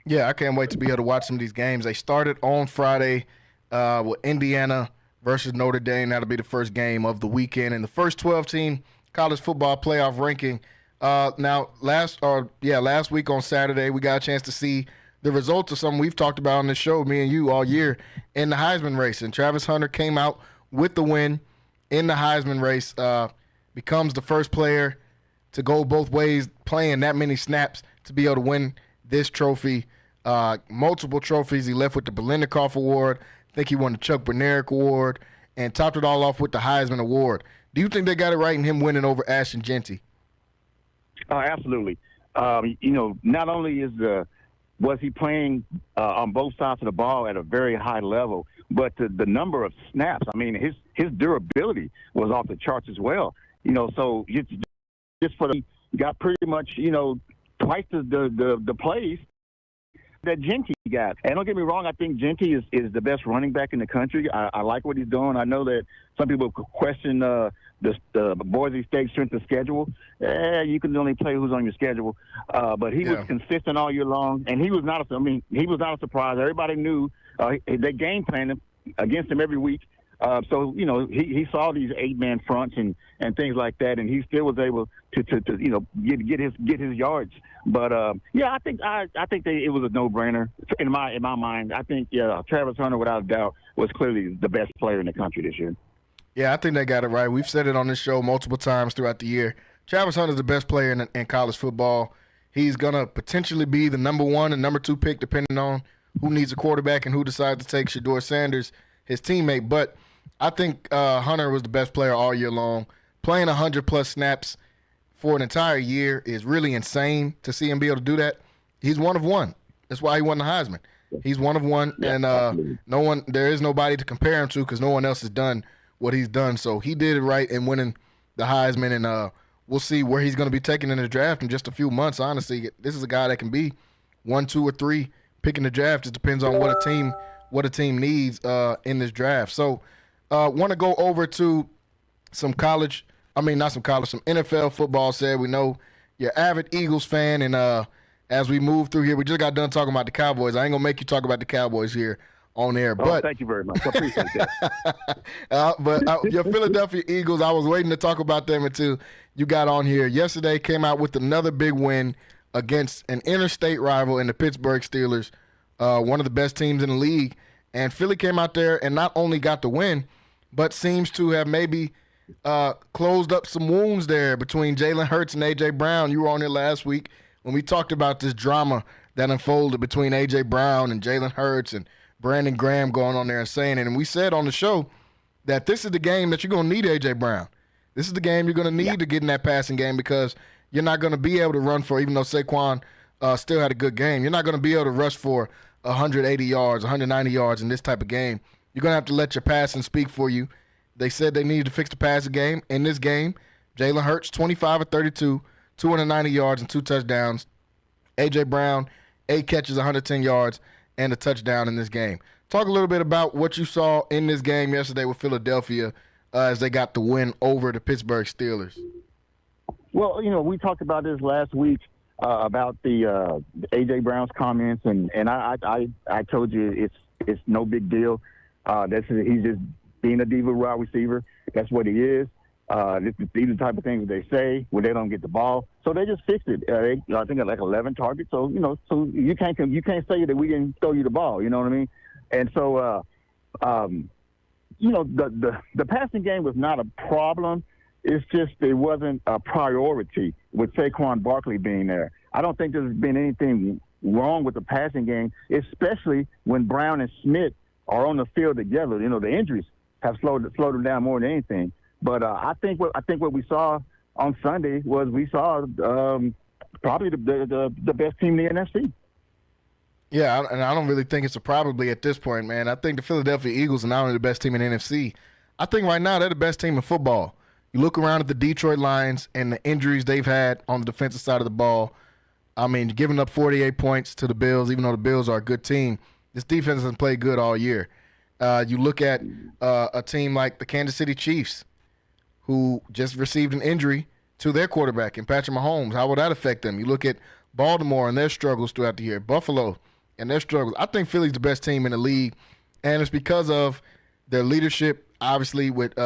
Yeah, I can't wait to be able to watch some of these games. They started on Friday with Indiana versus Notre Dame. That'll be the first game of the weekend. And the first 12-team college football playoff ranking. Now, last week on Saturday, we got a chance to see the results of something we've talked about on this show, me and you, all year, in the Heisman race. And Travis Hunter came out with the win in the Heisman race, becomes the first player to go both ways, playing that many snaps to be able to win this trophy. Multiple trophies. He left with the Belinikoff Award. I think he won the Chuck Bednarik Award and topped it all off with the Heisman Award. Do you think they got it right in him winning over Ashton Jeanty? Absolutely. Not only was he playing on both sides of the ball at a very high level, but the number of snaps. I mean, his durability was off the charts as well. So just for the got pretty much twice the plays that Jeanty got. And don't get me wrong, I think Jeanty is the best running back in the country. I like what he's doing. I know that some people question the Boise State strength of schedule. You can only play who's on your schedule. But he was consistent all year long, and he was not a surprise. Everybody knew they game planned against him every week. So he saw these 8-man fronts and things like that, and he still was able to get his yards. But I think it was a no-brainer in my mind. I think Travis Hunter, without a doubt, was clearly the best player in the country this year. Yeah, I think they got it right. We've said it on this show multiple times throughout the year. Travis Hunter is the best player in college football. He's gonna potentially be the number 1 and number 2 pick, depending on who needs a quarterback and who decides to take Shedeur Sanders, his teammate. But I think Hunter was the best player all year long. Playing 100-plus snaps for an entire year is really insane to see him be able to do that. He's one of one. That's why he won the Heisman. He's one of one, and there is nobody to compare him to because no one else has done what he's done. So he did it right in winning the Heisman, and we'll see where he's going to be taken in the draft in just a few months. Honestly, this is a guy that can be 1, 2, or 3 picking the draft. It depends on what a team needs in this draft. So want to go over to some NFL football. Said we know you're an avid Eagles fan, and as we move through here, we just got done talking about the Cowboys. I ain't gonna make you talk about the Cowboys here on air, but thank you very much. I appreciate that. But your Philadelphia Eagles, I was waiting to talk about them until you got on here. Yesterday came out with another big win against an interstate rival in the Pittsburgh Steelers, one of the best teams in the league. And Philly came out there and not only got the win, but seems to have maybe closed up some wounds there between Jalen Hurts and A.J. Brown. You were on here last week when we talked about this drama that unfolded between A.J. Brown and Jalen Hurts and Brandon Graham going on there and saying it. And we said on the show that this is the game that you're going to need A.J. Brown. This is the game you're going to need to get in that passing game because you're not going to be able to run for, even though Saquon still had a good game, you're not going to be able to rush for 180 yards, 190 yards in this type of game. You're going to have to let your passing speak for you. They said they needed to fix the passing game. In this game, Jalen Hurts, 25 of 32, 290 yards and 2 touchdowns. A.J. Brown, 8 catches, 110 yards, and a touchdown in this game. Talk a little bit about what you saw in this game yesterday with Philadelphia as they got the win over the Pittsburgh Steelers. Well, we talked about this last week about the A.J. Brown's comments, and I told you it's no big deal. He's just being a diva wide receiver. That's what he is. These are the type of things that they say when they don't get the ball. So they just fixed it. I think like 11 targets. So so you can't say that we didn't throw you the ball. You know what I mean? And so the passing game was not a problem. It's just it wasn't a priority with Saquon Barkley being there. I don't think there's been anything wrong with the passing game, especially when Brown and Smith are on the field together. The injuries have slowed them down more than anything. But I think what we saw on Sunday was we saw probably the best team in the NFC. Yeah, and I don't really think it's a probably at this point, man. I think the Philadelphia Eagles are not only the best team in the NFC. I think right now they're the best team in football. You look around at the Detroit Lions and the injuries they've had on the defensive side of the ball. I mean, giving up 48 points to the Bills, even though the Bills are a good team, this defense hasn't played good all year. You look at a team like the Kansas City Chiefs, who just received an injury to their quarterback in Patrick Mahomes. How will that affect them? You look at Baltimore and their struggles throughout the year, Buffalo and their struggles. I think Philly's the best team in the league, and it's because of their leadership, obviously, with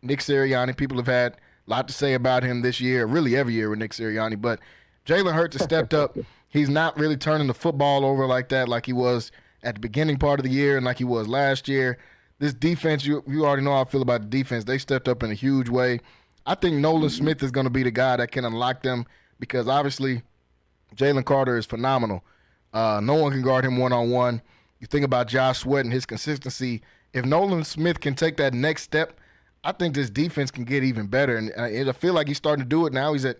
Nick Sirianni. People have had a lot to say about him this year, really every year with Nick Sirianni. But Jalen Hurts has stepped up. He's not really turning the football over like that, like he was at the beginning part of the year and like he was last year. This defense, you already know how I feel about the defense. They stepped up in a huge way. I think Nolan Smith is going to be the guy that can unlock them because obviously Jalen Carter is phenomenal. No one can guard him one-on-one. You think about Josh Sweat and his consistency. If Nolan Smith can take that next step, I think this defense can get even better. And I feel like he's starting to do it now. He's at,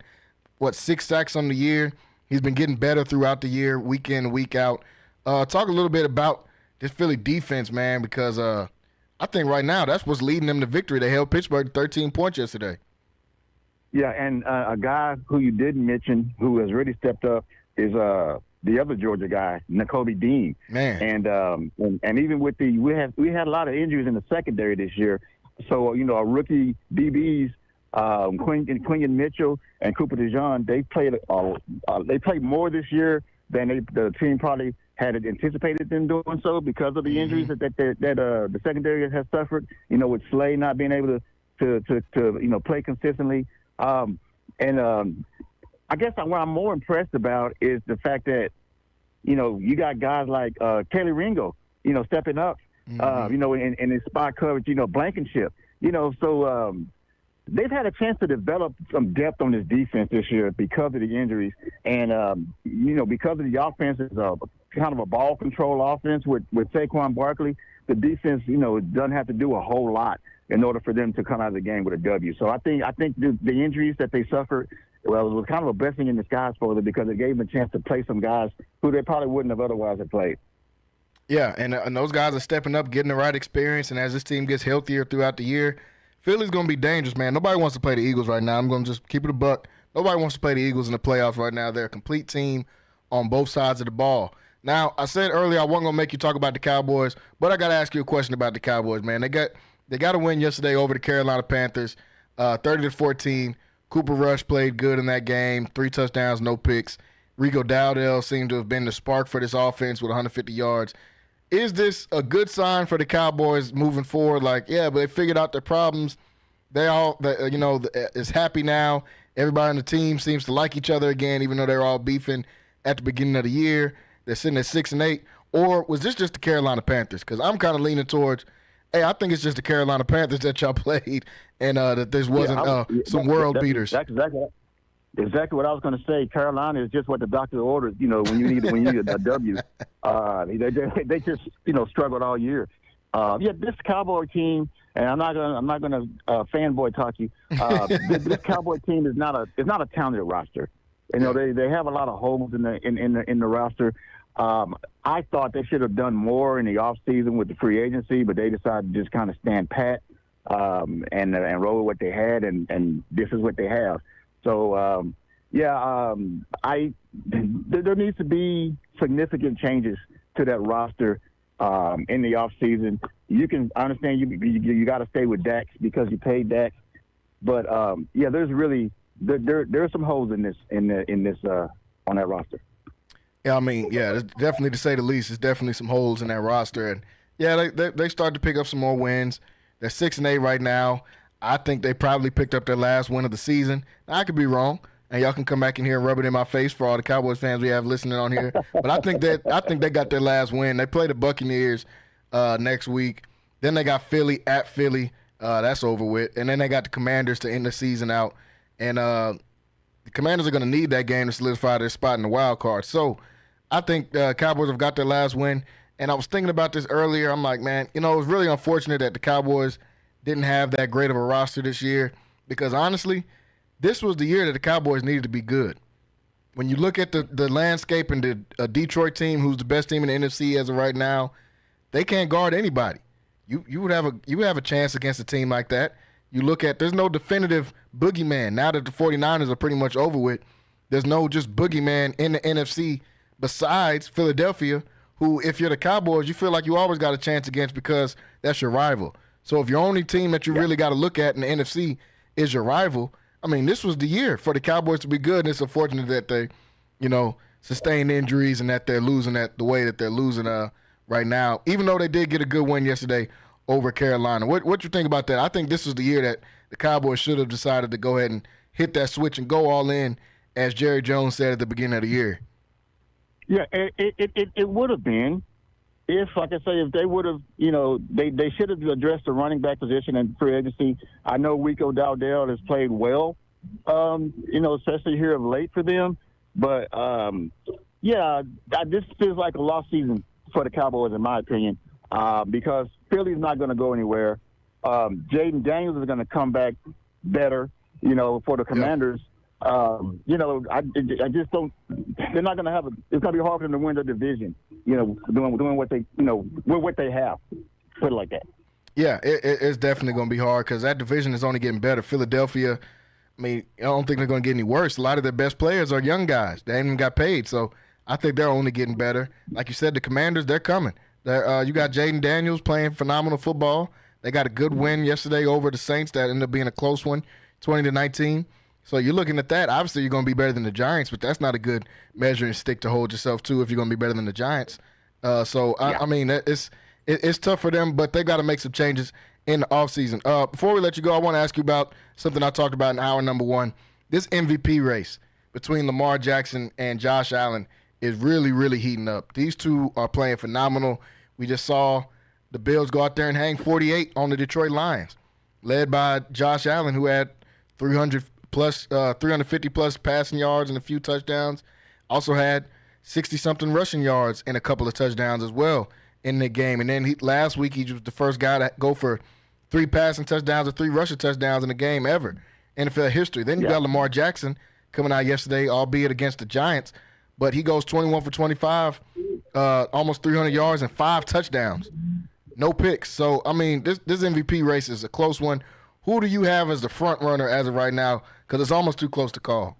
6 sacks on the year. He's been getting better throughout the year, week in, week out. Talk a little bit about this Philly defense, man, because I think right now that's what's leading them to victory. They held Pittsburgh to 13 points yesterday. Yeah, and a guy who you didn't mention who has really stepped up is the other Georgia guy, Nakobe Dean. Man. And even with we had a lot of injuries in the secondary this year. So, our rookie DBs, Quinion Mitchell and Cooper DeJean, they played more this year than the team probably had anticipated them doing so because of the injuries that the secondary has suffered. With Slay not being able to play consistently. I guess what I'm more impressed about is the fact that you got guys like Kelly Ringo, stepping up, in his spot coverage, Blankenship, so they've had a chance to develop some depth on this defense this year because of the injuries. And, because of the offense is kind of a ball control offense with Saquon Barkley, the defense, doesn't have to do a whole lot in order for them to come out of the game with a W. So I think the injuries that they suffered, it was kind of a blessing in disguise for them because it gave them a chance to play some guys who they probably wouldn't have otherwise have played. Yeah, and those guys are stepping up, getting the right experience, and as this team gets healthier throughout the year, Philly's going to be dangerous, man. Nobody wants to play the Eagles right now. I'm going to just keep it a buck. Nobody wants to play the Eagles in the playoffs right now. They're a complete team on both sides of the ball. Now, I said earlier I wasn't going to make you talk about the Cowboys, but I got to ask you a question about the Cowboys, man. They got a win yesterday over the Carolina Panthers, 30-14. Cooper Rush played good in that game, 3 touchdowns, no picks. Rico Dowdell seemed to have been the spark for this offense with 150 yards. Is this a good sign for the Cowboys moving forward? Like, yeah, but they figured out their problems. Is happy now. Everybody on the team seems to like each other again, even though they're all beefing at the beginning of the year. They're sitting at 6-8. Or was this just the Carolina Panthers? Because I'm kind of leaning towards, hey, I think it's just the Carolina Panthers that y'all played, and that this wasn't some world beaters. That's exactly what I was going to say. Carolina is just what the doctor orders. When you need a W, they just struggled all year. This Cowboy team, and I'm not gonna fanboy talk you. This Cowboy team is not a talented roster. They have a lot of holes in the roster. I thought they should have done more in the offseason with the free agency, but they decided to just kind of stand pat and roll with what they had, and this is what they have. So, there needs to be significant changes to that roster in the offseason. You can understand you got to stay with Dax because you paid Dax, but there's really there's some holes in this on that roster. Yeah, I mean, definitely, to say the least, there's definitely some holes in that roster, and they started to pick up some more wins. They're 6-8 right now. I think they probably picked up their last win of the season. Now, I could be wrong, and y'all can come back in here and rub it in my face for all the Cowboys fans we have listening on here. But I think they got their last win. They play the Buccaneers next week. Then they got Philly at Philly. That's over with. And then they got the Commanders to end the season out. And the Commanders are going to need that game to solidify their spot in the wild card. So I think the Cowboys have got their last win. And I was thinking about this earlier. I'm like, man, it was really unfortunate that the Cowboys didn't have that great of a roster this year because, honestly, this was the year that the Cowboys needed to be good. When you look at the landscape and the Detroit team, who's the best team in the NFC as of right now, they can't guard anybody. You would have a chance against a team like that. You look at, there's no definitive boogeyman. Now that the 49ers are pretty much over with, there's no just boogeyman in the NFC besides Philadelphia, who, if you're the Cowboys, you feel like you always got a chance against because that's your rival. So if your only team that you really got to look at in the NFC is your rival, I mean, this was the year for the Cowboys to be good, and it's unfortunate that they, sustained injuries and that they're losing at the way that they're losing right now, even though they did get a good win yesterday over Carolina. What you think about that? I think this was the year that the Cowboys should have decided to go ahead and hit that switch and go all in, as Jerry Jones said at the beginning of the year. Yeah, it would have been if, like I say, if they would have, they should have addressed the running back position in free agency. I know Rico Dowdell has played well, especially here of late for them. But, this feels like a lost season for the Cowboys, in my opinion, because Philly's not going to go anywhere. Jaden Daniels is going to come back better, for the Commanders. I just don't. They're not going to have it's going to be hard for them to win the division. Doing what they, with what they have. Put it like that. Yeah, it's definitely going to be hard because that division is only getting better. Philadelphia, I don't think they're going to get any worse. A lot of their best players are young guys. They haven't even got paid, so I think they're only getting better. Like you said, the Commanders, they're coming. You got Jaden Daniels playing phenomenal football. They got a good win yesterday over the Saints that ended up being a close one, 20-19. So you're looking at that. Obviously, you're going to be better than the Giants, but that's not a good measuring stick to hold yourself to if you're going to be better than the Giants. It's tough for them, but they got to make some changes in the offseason. Before we let you go, I want to ask you about something I talked about in hour number one. This MVP race between Lamar Jackson and Josh Allen is really, really heating up. These two are playing phenomenal. We just saw the Bills go out there and hang 48 on the Detroit Lions, led by Josh Allen, who had 350-plus passing yards and a few touchdowns. Also had 60-something rushing yards and a couple of touchdowns as well in the game. And then last week, he was the first guy to go for 3 passing touchdowns or 3 rushing touchdowns in a game ever, NFL history. Then you got Lamar Jackson coming out yesterday, albeit against the Giants, but he goes 21 for 25, almost 300 yards and 5 touchdowns. No picks. So, this MVP race is a close one. Who do you have as the front runner as of right now? Because it's almost too close to call.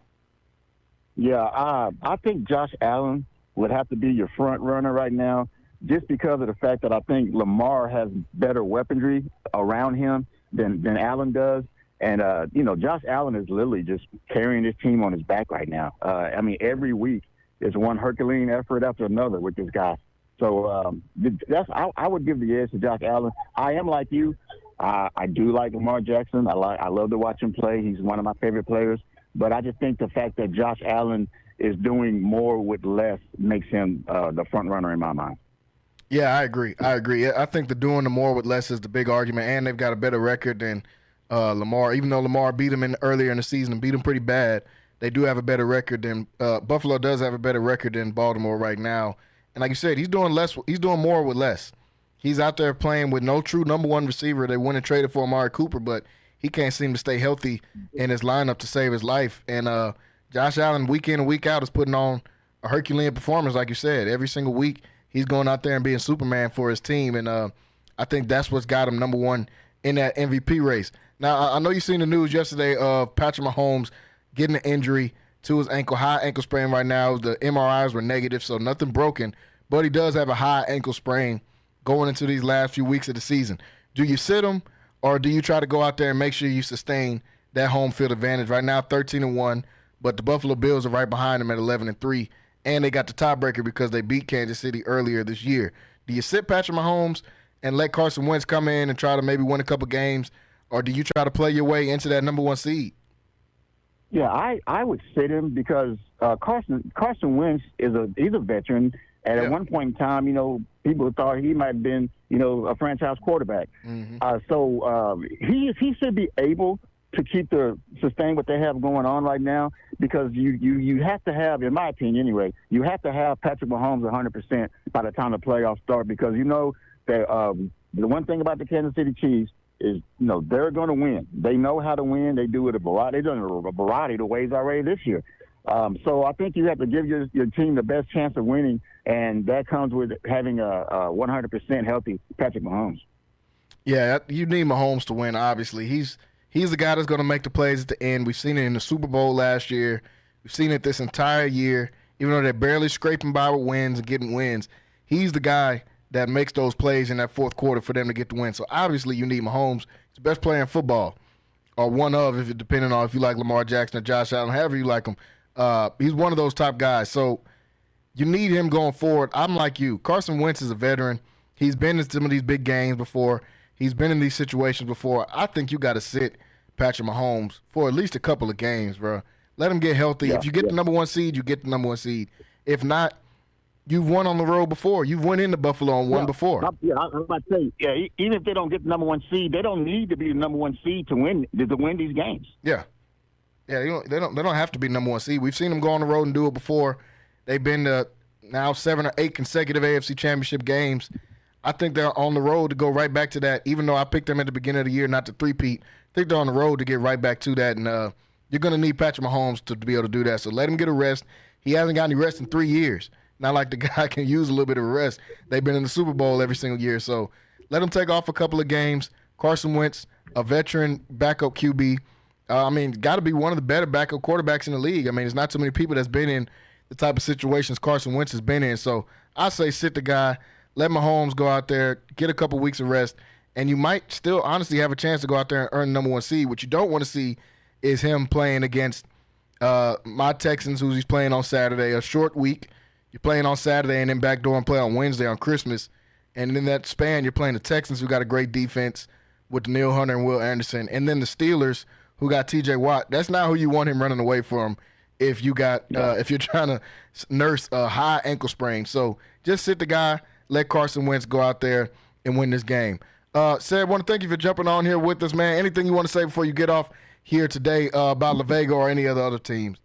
Yeah, I think Josh Allen would have to be your front runner right now, just because of the fact that I think Lamar has better weaponry around him than Allen does. And, Josh Allen is literally just carrying his team on his back right now. Every week is one Herculean effort after another with this guy. So I would give the edge to Josh Allen. I am like you. I do like Lamar Jackson. I love to watch him play. He's one of my favorite players. But I just think the fact that Josh Allen is doing more with less makes him the front runner in my mind. Yeah, I agree. I think the doing the more with less is the big argument, and they've got a better record than Lamar. Even though Lamar beat him earlier in the season and beat him pretty bad, they do have a better record than Buffalo does have a better record than Baltimore right now. And like you said, he's doing less. He's doing more with less. He's out there playing with no true number one receiver. They went and traded for Amari Cooper, but he can't seem to stay healthy in his lineup to save his life. And Josh Allen, week in and week out, is putting on a Herculean performance, like you said. Every single week, he's going out there and being Superman for his team. And I think that's what's got him number one in that MVP race. Now, I know you've seen the news yesterday of Patrick Mahomes getting an injury to his ankle, high ankle sprain right now. The MRIs were negative, so nothing broken. But he does have a high ankle sprain going into these last few weeks of the season. Do you sit him, or do you try to go out there and make sure you sustain that home field advantage? Right now, 13-1, but the Buffalo Bills are right behind him at 11-3, and they got the tiebreaker because they beat Kansas City earlier this year. Do you sit Patrick Mahomes and let Carson Wentz come in and try to maybe win a couple games, or do you try to play your way into that number one seed? Yeah, I would sit him because Carson Wentz he's a veteran. And at one point in time, people thought he might have been, a franchise quarterback. Mm-hmm. He should be able to sustain what they have going on right now, because you have to have, in my opinion anyway, you have to have Patrick Mahomes 100% by the time the playoffs start, because that the one thing about the Kansas City Chiefs is, they're going to win. They know how to win. They do it they've done it a variety of ways already this year. So I think you have to give your team the best chance of winning, and that comes with having a 100% healthy Patrick Mahomes. Yeah, you need Mahomes to win, obviously. He's the guy that's going to make the plays at the end. We've seen it in the Super Bowl last year. We've seen it this entire year. Even though they're barely scraping by with wins and getting wins, he's the guy that makes those plays in that fourth quarter for them to get the win. So obviously you need Mahomes. He's the best player in football, or one of, if it depending on if you like Lamar Jackson or Josh Allen, however you like him. He's one of those top guys. So you need him going forward. I'm like you. Carson Wentz is a veteran. He's been in some of these big games before. He's been in these situations before. I think you got to sit Patrick Mahomes for at least a couple of games, bro. Let him get healthy. Yeah, if you get the number one seed, you get the number one seed. If not, you've won on the road before. You've went into Buffalo and won before. I'm about to say, even if they don't get the number 1 seed, they don't need to be the number 1 seed to win these games. Yeah, they don't have to be number 1 seed. We've seen them go on the road and do it before. They've been to now 7 or 8 consecutive AFC Championship games. I think they're on the road to go right back to that. Even though I picked them at the beginning of the year not to three-peat, I think they're on the road to get right back to that. And you're going to need Patrick Mahomes to be able to do that. So let him get a rest. He hasn't got any rest in 3 years. Not like the guy can use a little bit of a rest. They've been in the Super Bowl every single year. So let him take off a couple of games. Carson Wentz, a veteran backup QB. Got to be one of the better backup quarterbacks in the league. There's not too many people that's been in the type of situations Carson Wentz has been in. So I say sit the guy, let Mahomes go out there, get a couple weeks of rest, and you might still honestly have a chance to go out there and earn the number 1 seed. What you don't want to see is him playing against my Texans, who he's playing on Saturday, a short week. You're playing on Saturday and then backdoor and play on Wednesday on Christmas. And in that span, you're playing the Texans, who got a great defense with Danielle Hunter and Will Anderson. And then the Steelers, who got T.J. Watt. That's not who you want him running away from if you're trying to nurse a high ankle sprain. So just sit the guy, let Carson Wentz go out there and win this game. Seb, I want to thank you for jumping on here with us, man. Anything you want to say before you get off here today about La Vega or any other teams?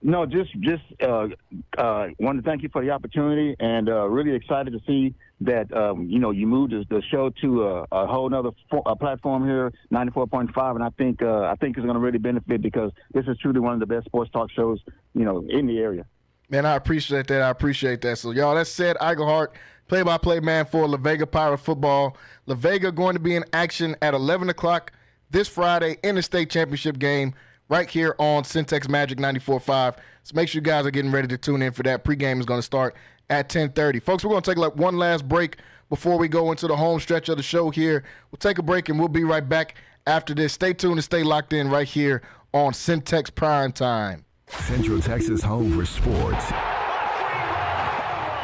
No, just wanted to thank you for the opportunity, and really excited to see that you moved the show to a whole other platform here, 94.5, and I think it's going to really benefit because this is truly one of the best sports talk shows in the area. Man, I appreciate that. So y'all, that's Ced Eichelhart, play-by-play man for La Vega Pirate football. La Vega going to be in action at 11 o'clock this Friday in the state championship game, right here on Centex Magic 94.5. So make sure you guys are getting ready to tune in for that. Pregame is going to start at 10:30. Folks, we're going to take one last break before we go into the home stretch of the show here. We'll take a break, and we'll be right back after this. Stay tuned and stay locked in right here on Centex Primetime. Central Texas home for sports.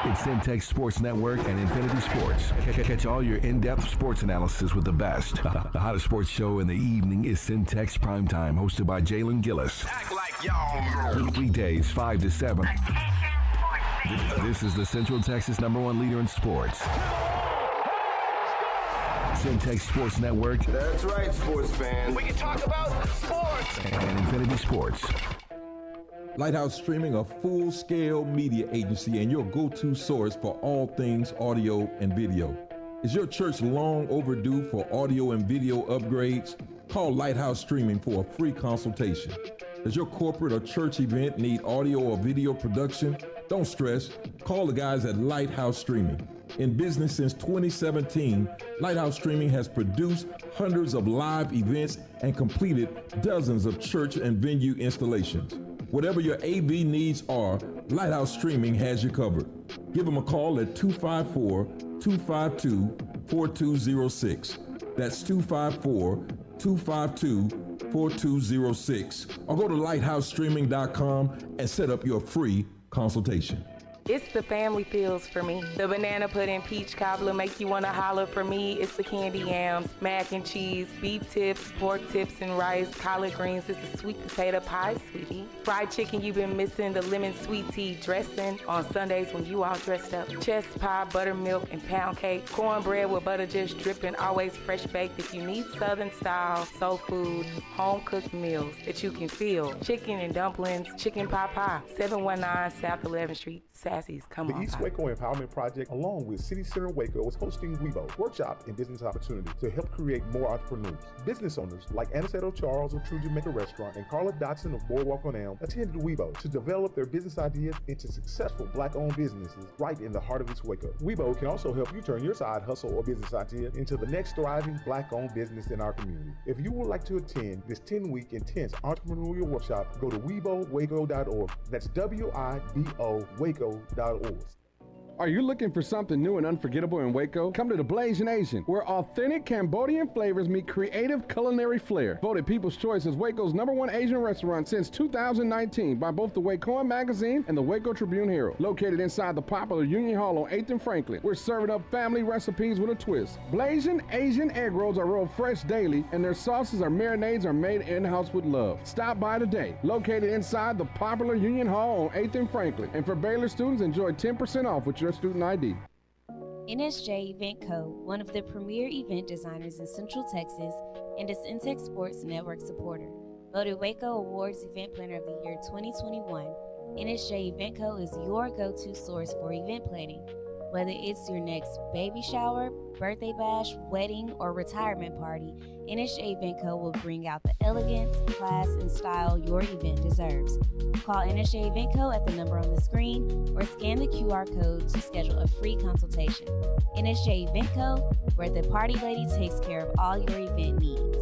It's Centex Sports Network and Infinity Sports. Catch all your in-depth sports analysis with the best. The hottest sports show in the evening is Centex Primetime, hosted by Jalen Gillis. Act like y'all. Weekdays 5 to 7. This is the Central Texas #1 leader in sports. Centex Sports Network. That's right, sports fans. We can talk about sports. And Infinity Sports. Lighthouse Streaming, a full-scale media agency and your go-to source for all things audio and video. Is your church long overdue for audio and video upgrades? Call Lighthouse Streaming for a free consultation. Does your corporate or church event need audio or video production? Don't stress. Call the guys at Lighthouse Streaming. In business since 2017, Lighthouse Streaming has produced hundreds of live events and completed dozens of church and venue installations. Whatever your AV needs are, Lighthouse Streaming has you covered. Give them a call at 254-252-4206. That's 254-252-4206. Or go to lighthousestreaming.com and set up your free consultation. It's the family feels for me. The banana pudding peach cobbler make you want to holler for me. It's the candy yams, mac and cheese, beef tips, pork tips and rice, collard greens. It's a sweet potato pie, sweetie. Fried chicken you've been missing, the lemon sweet tea dressing on Sundays when you all dressed up. Chest pie, buttermilk, and pound cake. Cornbread with butter just dripping, always fresh baked. If you need southern style, soul food, home cooked meals that you can feel. Chicken and dumplings, chicken pot pie, 719 South 11th Street. Sassy's, come on. The East Waco Empowerment Project, along with City Center Waco, is hosting WeBo, Workshop and Business Opportunities, to help create more entrepreneurs. Business owners like Aniceto Charles of True Jamaica Restaurant and Carla Dotson of Boardwalk on Elm attended WeBo to develop their business ideas into successful Black-owned businesses right in the heart of East Waco. WeBo can also help you turn your side hustle or business idea into the next thriving Black-owned business in our community. If you would like to attend this 10-week intense entrepreneurial workshop, go to WeBoWaco.org. That's WIBO Waco.org. Are you looking for something new and unforgettable in Waco? Come to the Blazing Asian, where authentic Cambodian flavors meet creative culinary flair. Voted People's Choice as Waco's #1 Asian restaurant since 2019 by both the Wacoan Magazine and the Waco Tribune Herald. Located inside the popular Union Hall on 8th and Franklin, we're serving up family recipes with a twist. Blazing Asian egg rolls are rolled fresh daily, and their sauces or marinades are made in-house with love. Stop by today. Located inside the popular Union Hall on 8th and Franklin. And for Baylor students, enjoy 10% off with your student ID. NSJ Event Co., one of the premier event designers in Central Texas and a Centex Sports Network supporter. Voted Waco Awards Event Planner of the Year 2021, NSJ Event Co. is your go-to source for event planning. Whether it's your next baby shower, birthday bash, wedding, or retirement party, NSJ Event Co. will bring out the elegance, class, and style your event deserves. Call NSJ Event Co. at the number on the screen or scan the QR code to schedule a free consultation. NSJ Event Co., where the party lady takes care of all your event needs.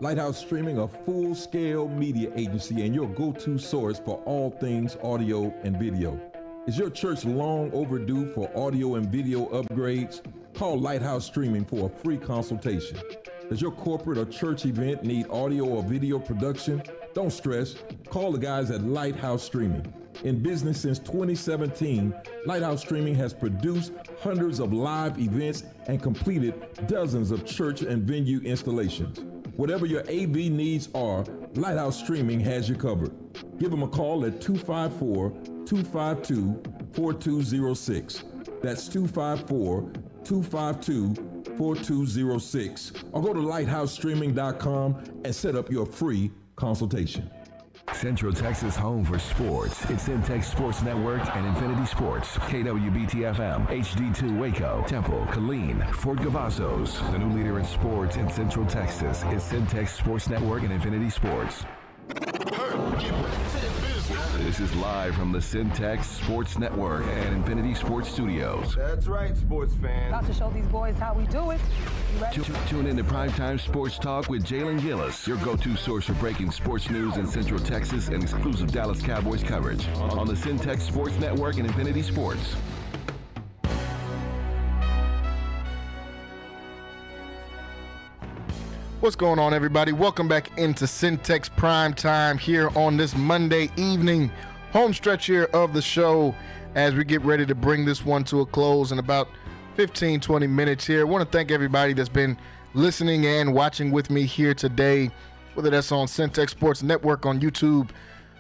Lighthouse Streaming, a full-scale media agency and your go-to source for all things audio and video. Is your church long overdue for audio and video upgrades? Call Lighthouse Streaming for a free consultation. Does your corporate or church event need audio or video production? Don't stress. Call the guys at Lighthouse Streaming. In business since 2017, Lighthouse Streaming has produced hundreds of live events and completed dozens of church and venue installations. Whatever your AV needs are, Lighthouse Streaming has you covered. Give them a call at 254-252-4206. That's 254-252-4206. Or go to lighthousestreaming.com and set up your free consultation. Central Texas home for sports. It's Centex Sports Network and Infinity Sports. KWBT-FM, HD2 Waco, Temple, Killeen, Fort Cavazos. The new leader in sports in Central Texas is Centex Sports Network and Infinity Sports. This is live from the Centex Sports Network and Infinity Sports Studios. That's right, sports fans. About to show these boys how we do it. You ready? Tune in to Primetime Sports Talk with Jalen Gillis, your go-to source for breaking sports news in Central Texas and exclusive Dallas Cowboys coverage on the Centex Sports Network and Infinity Sports. What's going on, everybody? Welcome back into Centex Prime Time here on this Monday evening. Home stretch here of the show as we get ready to bring this one to a close in about 15, 20 minutes here. I want to thank everybody that's been listening and watching with me here today, whether that's on Centex Sports Network on YouTube,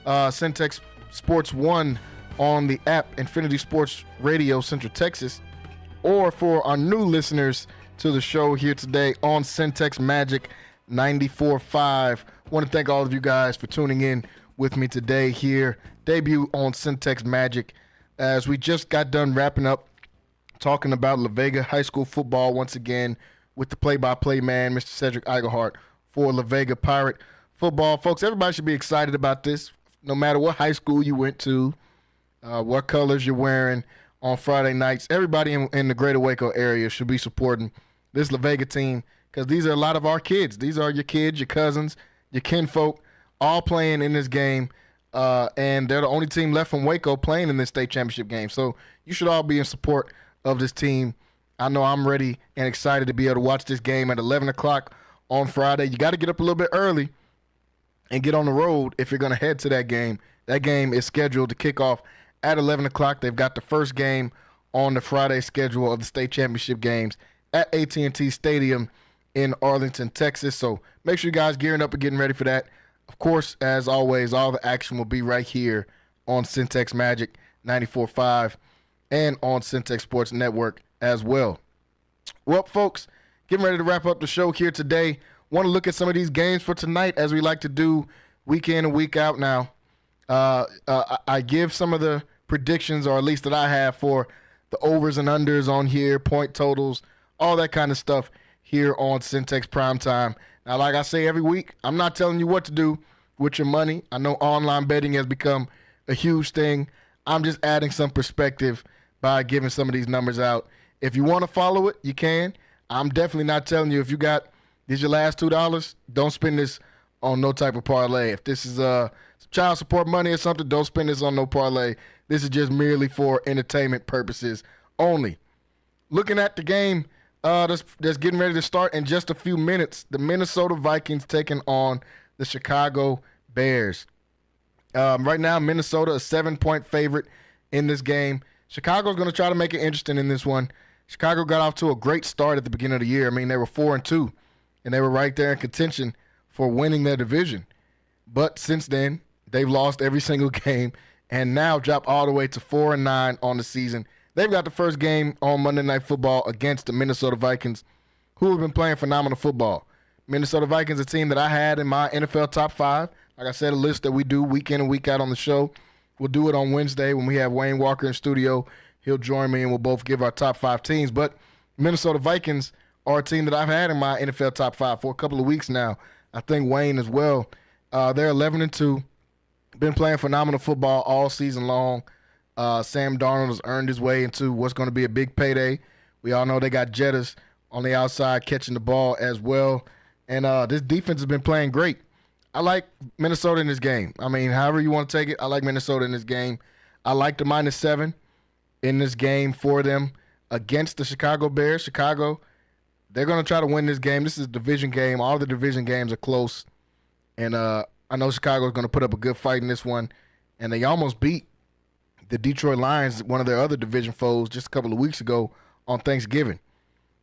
Centex Sports 1 on the app, Infinity Sports Radio Central Texas, or for our new listeners to the show here today on Centex Magic 94.5. Want to thank all of you guys for tuning in with me today here. Debut on Centex Magic as we just got done wrapping up talking about La Vega High School football once again with the play-by-play man, Mr. Cedric Eigelhart for La Vega Pirate football. Folks, everybody should be excited about this, no matter what high school you went to, what colors you're wearing on Friday nights. Everybody in the greater Waco area should be supporting this La Vega team because these are a lot of our kids. These are your kids, your cousins, your kinfolk, all playing in this game, and they're the only team left from Waco playing in this state championship game. So you should all be in support of this team. I know I'm ready and excited to be able to watch this game at 11 o'clock on Friday. You got to get up a little bit early and get on the road if you're going to head to that game. That game is scheduled to kick off at 11 o'clock. They've got the first game on the Friday schedule of the state championship games at AT&T Stadium in Arlington, Texas. So make sure you guys gearing up and getting ready for that. Of course, as always, all the action will be right here on Centex Magic 94.5 and on Centex Sports Network as well. Well, folks, getting ready to wrap up the show here today. Want to look at some of these games for tonight as we like to do week in and week out now. I give some of the predictions, or at least that I have, for the overs and unders on here, point totals, all that kind of stuff here on Centex Primetime. Now, like I say every week, I'm not telling you what to do with your money. I know online betting has become a huge thing. I'm just adding some perspective by giving some of these numbers out. If you want to follow it, you can. I'm definitely not telling you if you got, these your last $2, don't spend this on no type of parlay. If this is child support money or something, don't spend this on no parlay. This is just merely for entertainment purposes only. Looking at the game that's getting ready to start in just a few minutes, the Minnesota Vikings taking on the Chicago Bears. Right now, Minnesota a 7-point favorite in this game. Chicago's going to try to make it interesting in this one. Chicago got off to a great start at the beginning of the year. I mean, they were 4-2, and they were right there in contention for winning their division. But since then, they've lost every single game and now dropped all the way to 4-9 on the season. They've got the first game on Monday Night Football against the Minnesota Vikings, who have been playing phenomenal football. Minnesota Vikings, a team that I had in my NFL top 5. Like I said, a list that we do week in and week out on the show. We'll do it on Wednesday when we have Wayne Walker in studio. He'll join me and we'll both give our top 5 teams. But Minnesota Vikings are a team that I've had in my NFL top 5 for a couple of weeks now. I think Wayne as well. They're 11-2. Been playing phenomenal football all season long. Sam Darnold has earned his way into what's going to be a big payday. We all know they got Jettas on the outside catching the ball as well. And this defense has been playing great. I like Minnesota in this game. I mean, however you want to take it, I like Minnesota in this game. I like the -7 in this game for them against the Chicago Bears. Chicago, they're going to try to win this game. This is a division game. All the division games are close. And I know Chicago is going to put up a good fight in this one. And they almost beat the Detroit Lions, one of their other division foes, just a couple of weeks ago on Thanksgiving.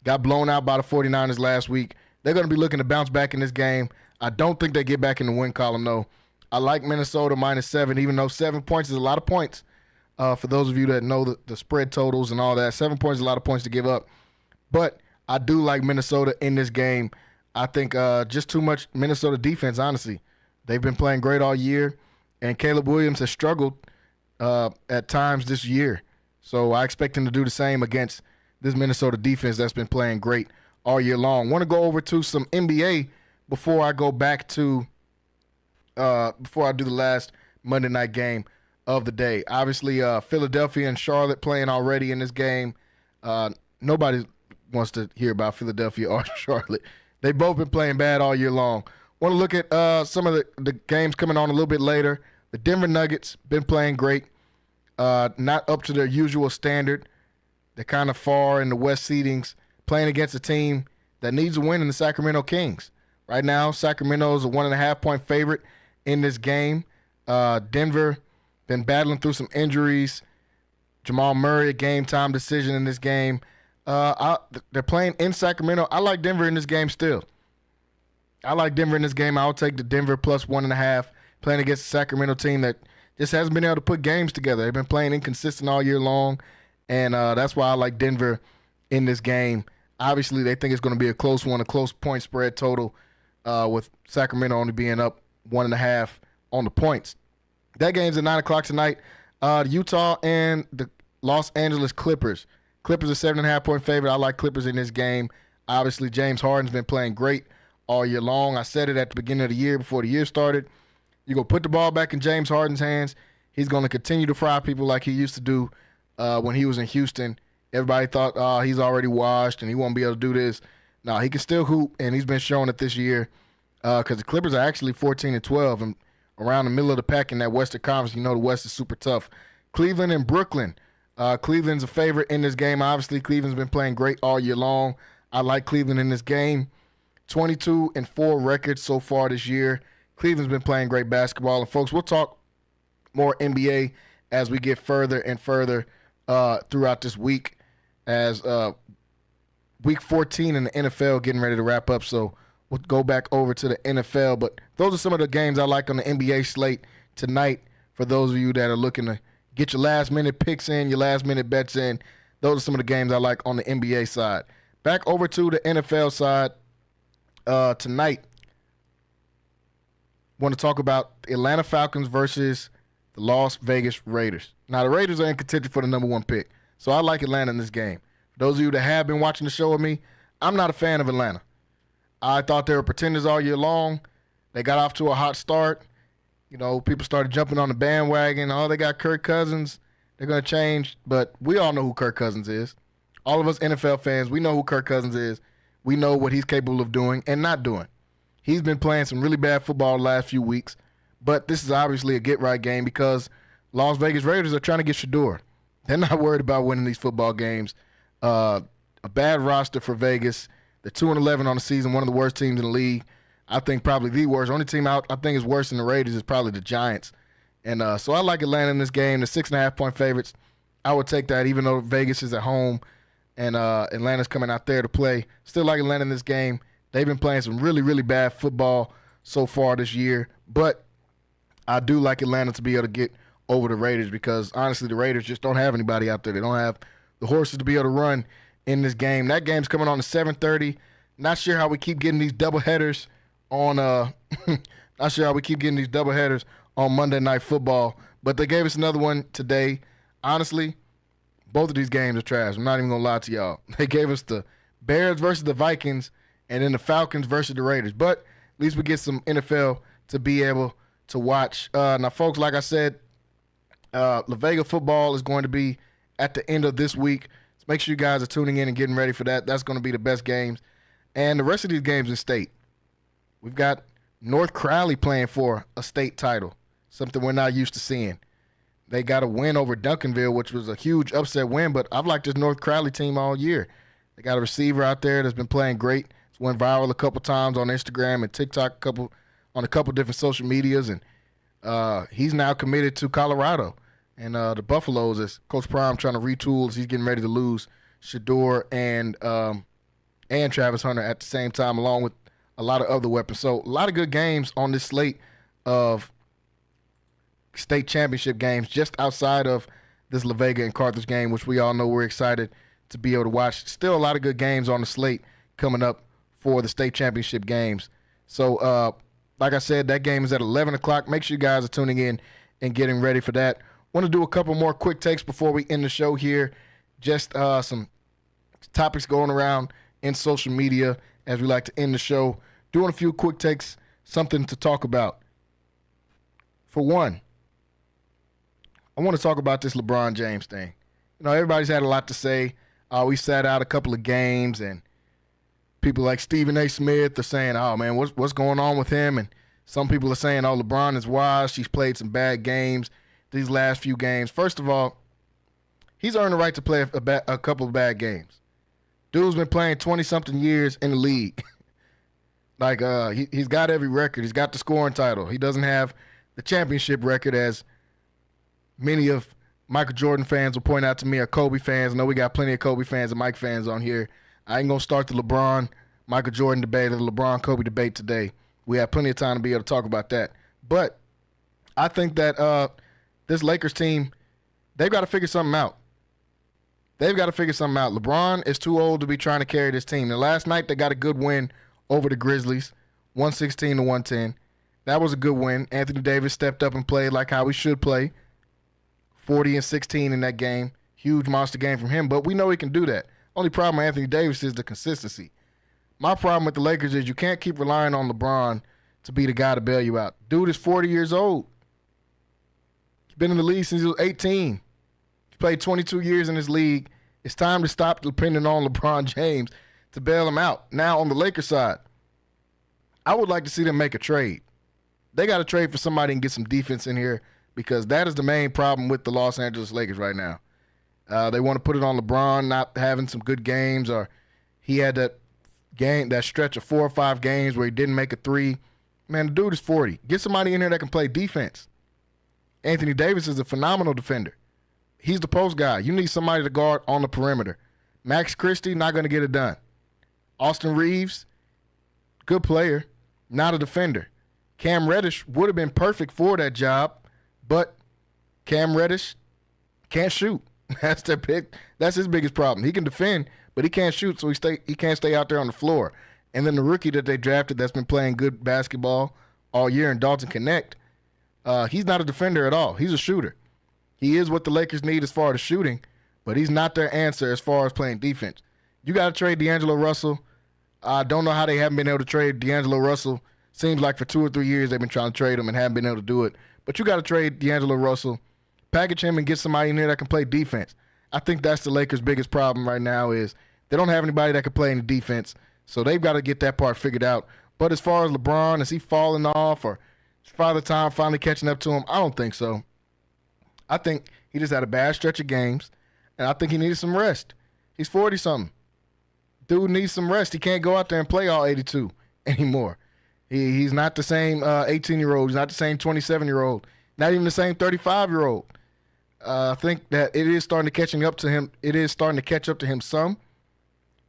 Got blown out by the 49ers last week. They're going to be looking to bounce back in this game. I don't think they get back in the win column, though. I like Minnesota -7, even though 7 points is a lot of points. For those of you that know the spread totals and all that, 7 points is a lot of points to give up. But I do like Minnesota in this game. I think just too much Minnesota defense, honestly. They've been playing great all year, and Caleb Williams has struggled at times this year. So I expect him to do the same against this Minnesota defense that's been playing great all year long. Want to go over to some NBA before I go back to before I do the last Monday night game of the day. Obviously, Philadelphia and Charlotte playing already in this game. Nobody wants to hear about Philadelphia or Charlotte. They've both been playing bad all year long. Want to look at some of the games coming on a little bit later. The Denver Nuggets been playing great. Not up to their usual standard. They're kind of far in the West seedings, playing against a team that needs a win in the Sacramento Kings. Right now, Sacramento is a 1.5-point favorite in this game. Denver been battling through some injuries. Jamal Murray, a game-time decision in this game. They're playing in Sacramento. I like Denver in this game still. I like Denver in this game. I'll take the Denver plus 1.5, playing against a Sacramento team that just hasn't been able to put games together. They've been playing inconsistent all year long, and that's why I like Denver in this game. Obviously, they think it's going to be a close one, a close point spread total, with Sacramento only being up 1.5 on the points. That game's at 9 o'clock tonight. Utah and the Los Angeles Clippers. Clippers are 7.5-point favorite. I like Clippers in this game. Obviously, James Harden's been playing great all year long. I said it at the beginning of the year before the year started. You go put the ball back in James Harden's hands. He's going to continue to fry people like he used to do when he was in Houston. Everybody thought he's already washed and he won't be able to do this. No, he can still hoop, and he's been showing it this year because the Clippers are actually 14-12 and around the middle of the pack in that Western Conference. You know the West is super tough. Cleveland and Brooklyn. Cleveland's a favorite in this game. Obviously, Cleveland's been playing great all year long. I like Cleveland in this game. 22-4 record so far this year. Cleveland's been playing great basketball. And, folks, we'll talk more NBA as we get further and further throughout this week as Week 14 in the NFL getting ready to wrap up. So we'll go back over to the NFL. But those are some of the games I like on the NBA slate tonight for those of you that are looking to get your last-minute picks in, your last-minute bets in. Those are some of the games I like on the NBA side. Back over to the NFL side tonight. Want to talk about the Atlanta Falcons versus the Las Vegas Raiders. Now, the Raiders are in contention for the number 1 pick, so I like Atlanta in this game. For those of you that have been watching the show with me, I'm not a fan of Atlanta. I thought they were pretenders all year long. They got off to a hot start. You know, people started jumping on the bandwagon. Oh, they got Kirk Cousins. They're going to change. But we all know who Kirk Cousins is. All of us NFL fans, we know who Kirk Cousins is. We know what he's capable of doing and not doing. He's been playing some really bad football the last few weeks, but this is obviously a get-right game because Las Vegas Raiders are trying to get Shador. They're not worried about winning these football games. A bad roster for Vegas. They're 2-11 on the season, one of the worst teams in the league. I think probably the worst. Only team out I think is worse than the Raiders is probably the Giants. And so I like Atlanta in this game. The 6.5-point favorites, I would take that even though Vegas is at home and Atlanta's coming out there to play. Still like Atlanta in this game. They've been playing some really, really bad football so far this year. But I do like Atlanta to be able to get over the Raiders because, honestly, the Raiders just don't have anybody out there. They don't have the horses to be able to run in this game. That game's coming on at 7:30. Not sure how we keep getting these doubleheaders on on Monday Night Football. But they gave us another one today. Honestly, both of these games are trash. I'm not even going to lie to y'all. They gave us the Bears versus the Vikings and then the Falcons versus the Raiders. But at least we get some NFL to be able to watch. Now, folks, like I said, La Vega football is going to be at the end of this week. So make sure you guys are tuning in and getting ready for that. That's going to be the best games. And the rest of these games in state. We've got North Crowley playing for a state title, something we're not used to seeing. They got a win over Duncanville, which was a huge upset win, but I've liked this North Crowley team all year. They got a receiver out there that's been playing great. It's went viral a couple times on Instagram and TikTok, on a couple different social medias, and he's now committed to Colorado. And the Buffaloes, as Coach Prime trying to retool, he's getting ready to lose Shador and Travis Hunter at the same time, along with a lot of other weapons. So a lot of good games on this slate of state championship games just outside of this La Vega and Carthage game, which we all know we're excited to be able to watch. Still a lot of good games on the slate coming up for the state championship games. So, like I said, that game is at 11 o'clock. Make sure you guys are tuning in and getting ready for that. Want to do a couple more quick takes before we end the show here. Just some topics going around in social media as we like to end the show. Doing a few quick takes, something to talk about. For one, I want to talk about this LeBron James thing. You know, everybody's had a lot to say. We sat out a couple of games, and people like Stephen A. Smith are saying, oh, man, what's going on with him? And some people are saying, oh, LeBron is wise. He's played some bad games these last few games. First of all, he's earned the right to play a couple of bad games. Dude's been playing 20-something years in the league. Like, he's got every record. He's got the scoring title. He doesn't have the championship record, as many of Michael Jordan fans will point out to me, are Kobe fans. I know we got plenty of Kobe fans and Mike fans on here. I ain't going to start the LeBron-Michael Jordan debate or the LeBron-Kobe debate today. We have plenty of time to be able to talk about that. But I think that this Lakers team, they've got to figure something out. LeBron is too old to be trying to carry this team. And last night they got a good win over the Grizzlies, 116-110. That was a good win. Anthony Davis stepped up and played like how he should play. 40-16 in that game. Huge monster game from him, but we know he can do that. Only problem with Anthony Davis is the consistency. My problem with the Lakers is you can't keep relying on LeBron to be the guy to bail you out. Dude is 40 years old. He's been in the league since he was 18. He's played 22 years in this league. It's time to stop depending on LeBron James to bail him out. Now, on the Lakers side, I would like to see them make a trade. They got to trade for somebody and get some defense in here, because that is the main problem with the Los Angeles Lakers right now. They want to put it on LeBron not having some good games, or he had that stretch of 4 or 5 games where he didn't make a three. Man, the dude is 40. Get somebody in here that can play defense. Anthony Davis is a phenomenal defender. He's the post guy. You need somebody to guard on the perimeter. Max Christie, not going to get it done. Austin Reeves, good player, not a defender. Cam Reddish would have been perfect for that job, but Cam Reddish can't shoot. That's his biggest problem. He can defend, but he can't shoot, so he can't stay out there on the floor. And then the rookie that they drafted that's been playing good basketball all year in Dalton Connect, he's not a defender at all. He's a shooter. He is what the Lakers need as far as shooting, but he's not their answer as far as playing defense. You got to trade D'Angelo Russell. I don't know how they haven't been able to trade D'Angelo Russell. Seems like for 2 or 3 years they've been trying to trade him and haven't been able to do it. But you got to trade D'Angelo Russell, package him, and get somebody in there that can play defense. I think that's the Lakers' biggest problem right now is they don't have anybody that can play any defense, so they've got to get that part figured out But as far as LeBron, is he falling off or is Father Time finally catching up to him? I don't think so. I think he just had a bad stretch of games, and I think he needed some rest. He's 40-something. Dude needs some rest. He can't go out there and play all 82 anymore. He's not the same 18-year-old. He's not the same 27-year-old. Not even the same 35-year-old. I think that it is starting to catching up to him. It is starting to catch up to him some.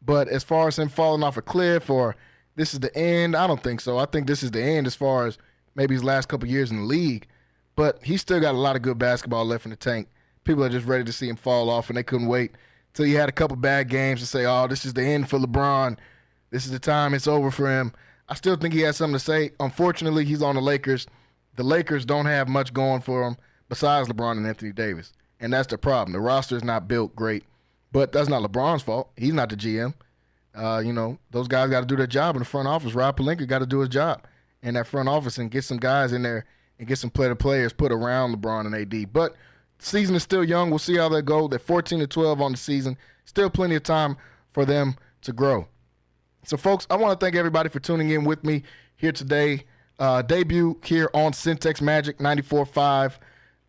But as far as him falling off a cliff or this is the end, I don't think so. I think this is the end as far as maybe his last couple years in the league. But he's still got a lot of good basketball left in the tank. People are just ready to see him fall off, and they couldn't wait till he had a couple bad games to say, oh, this is the end for LeBron. This is the time. It's over for him. I still think he has something to say. Unfortunately, he's on the Lakers. The Lakers don't have much going for them besides LeBron and Anthony Davis, and that's the problem. The roster is not built great, but that's not LeBron's fault. He's not the GM. Those guys got to do their job in the front office. Rob Pelinka got to do his job in that front office and get some guys in there and get some players put around LeBron and AD. But the season is still young. We'll see how they go. They're 14-12 on the season. Still plenty of time for them to grow. So, folks, I want to thank everybody for tuning in with me here today. Debut here on Centex Magic 94.5.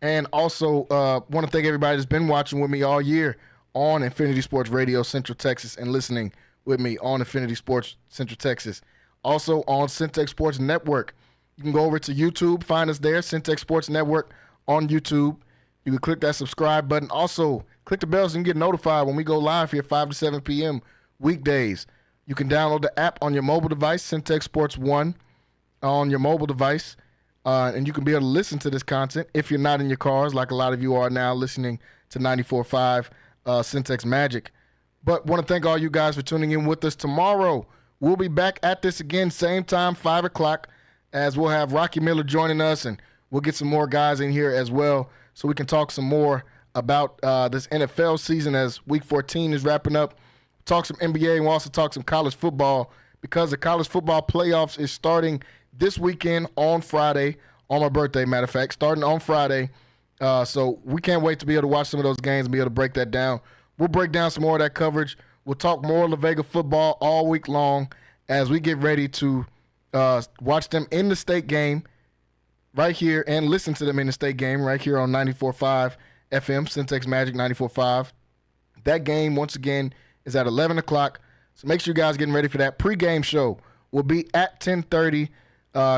And also want to thank everybody that's been watching with me all year on Infinity Sports Radio Central Texas and listening with me on Infinity Sports Central Texas. Also on Centex Sports Network. You can go over to YouTube, find us there, Centex Sports Network on YouTube. You can click that subscribe button. Also, click the bell so you can get notified when we go live here 5 to 7 p.m. weekdays. You can download the app on your mobile device, Centex Sports 1 on your mobile device, and you can be able to listen to this content if you're not in your cars like a lot of you are now listening to 94.5 Centex Magic. But want to thank all you guys for tuning in with us. Tomorrow, we'll be back at this again, same time, 5 o'clock, as we'll have Rocky Miller joining us, and we'll get some more guys in here as well so we can talk some more about this NFL season as Week 14 is wrapping up. Talk some NBA, and we'll also talk some college football because the college football playoffs is starting this weekend on Friday, on my birthday, matter of fact, starting on Friday. So we can't wait to be able to watch some of those games and be able to break that down. We'll break down some more of that coverage. We'll talk more La Vega football all week long as we get ready to watch them in the state game right here and listen to them in the state game right here on 94.5 FM, Centex Magic 94.5. That game, once again, is at 11 o'clock. So make sure you guys are getting ready for that. Pre-game show will be at 10:30.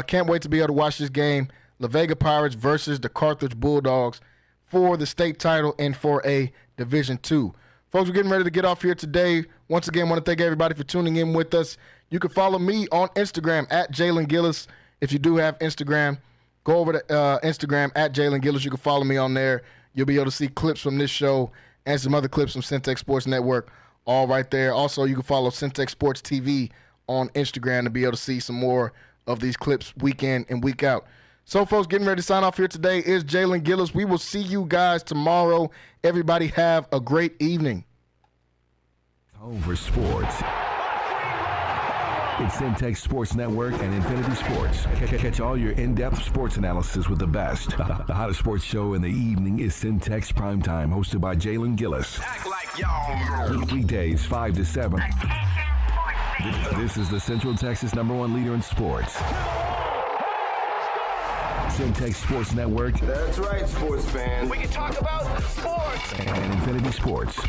Can't wait to be able to watch this game. La Vega Pirates versus the Carthage Bulldogs for the state title and for a Division II. Folks, we're getting ready to get off here today. Once again, I want to thank everybody for tuning in with us. You can follow me on Instagram at Jalen Gillis. If you do have Instagram, go over to Instagram at Jalen Gillis. You can follow me on there. You'll be able to see clips from this show and some other clips from Centex Sports Network all right there. Also, you can follow Centex Sports TV on Instagram to be able to see some more of these clips week in and week out. So, folks, getting ready to sign off here today is Jalen Gillis. We will see you guys tomorrow. Everybody have a great evening. Home for sports. It's Centex Sports Network and Infinity Sports. Catch all your in-depth sports analysis with the best. The hottest sports show in the evening is Centex Primetime, hosted by Jalen Gillis. Act like y'all. Weekdays 5 to 7. This is the Central Texas #1 leader in sports. Centex Sports Network. That's right, sports fans. We can talk about sports. And Infinity Sports.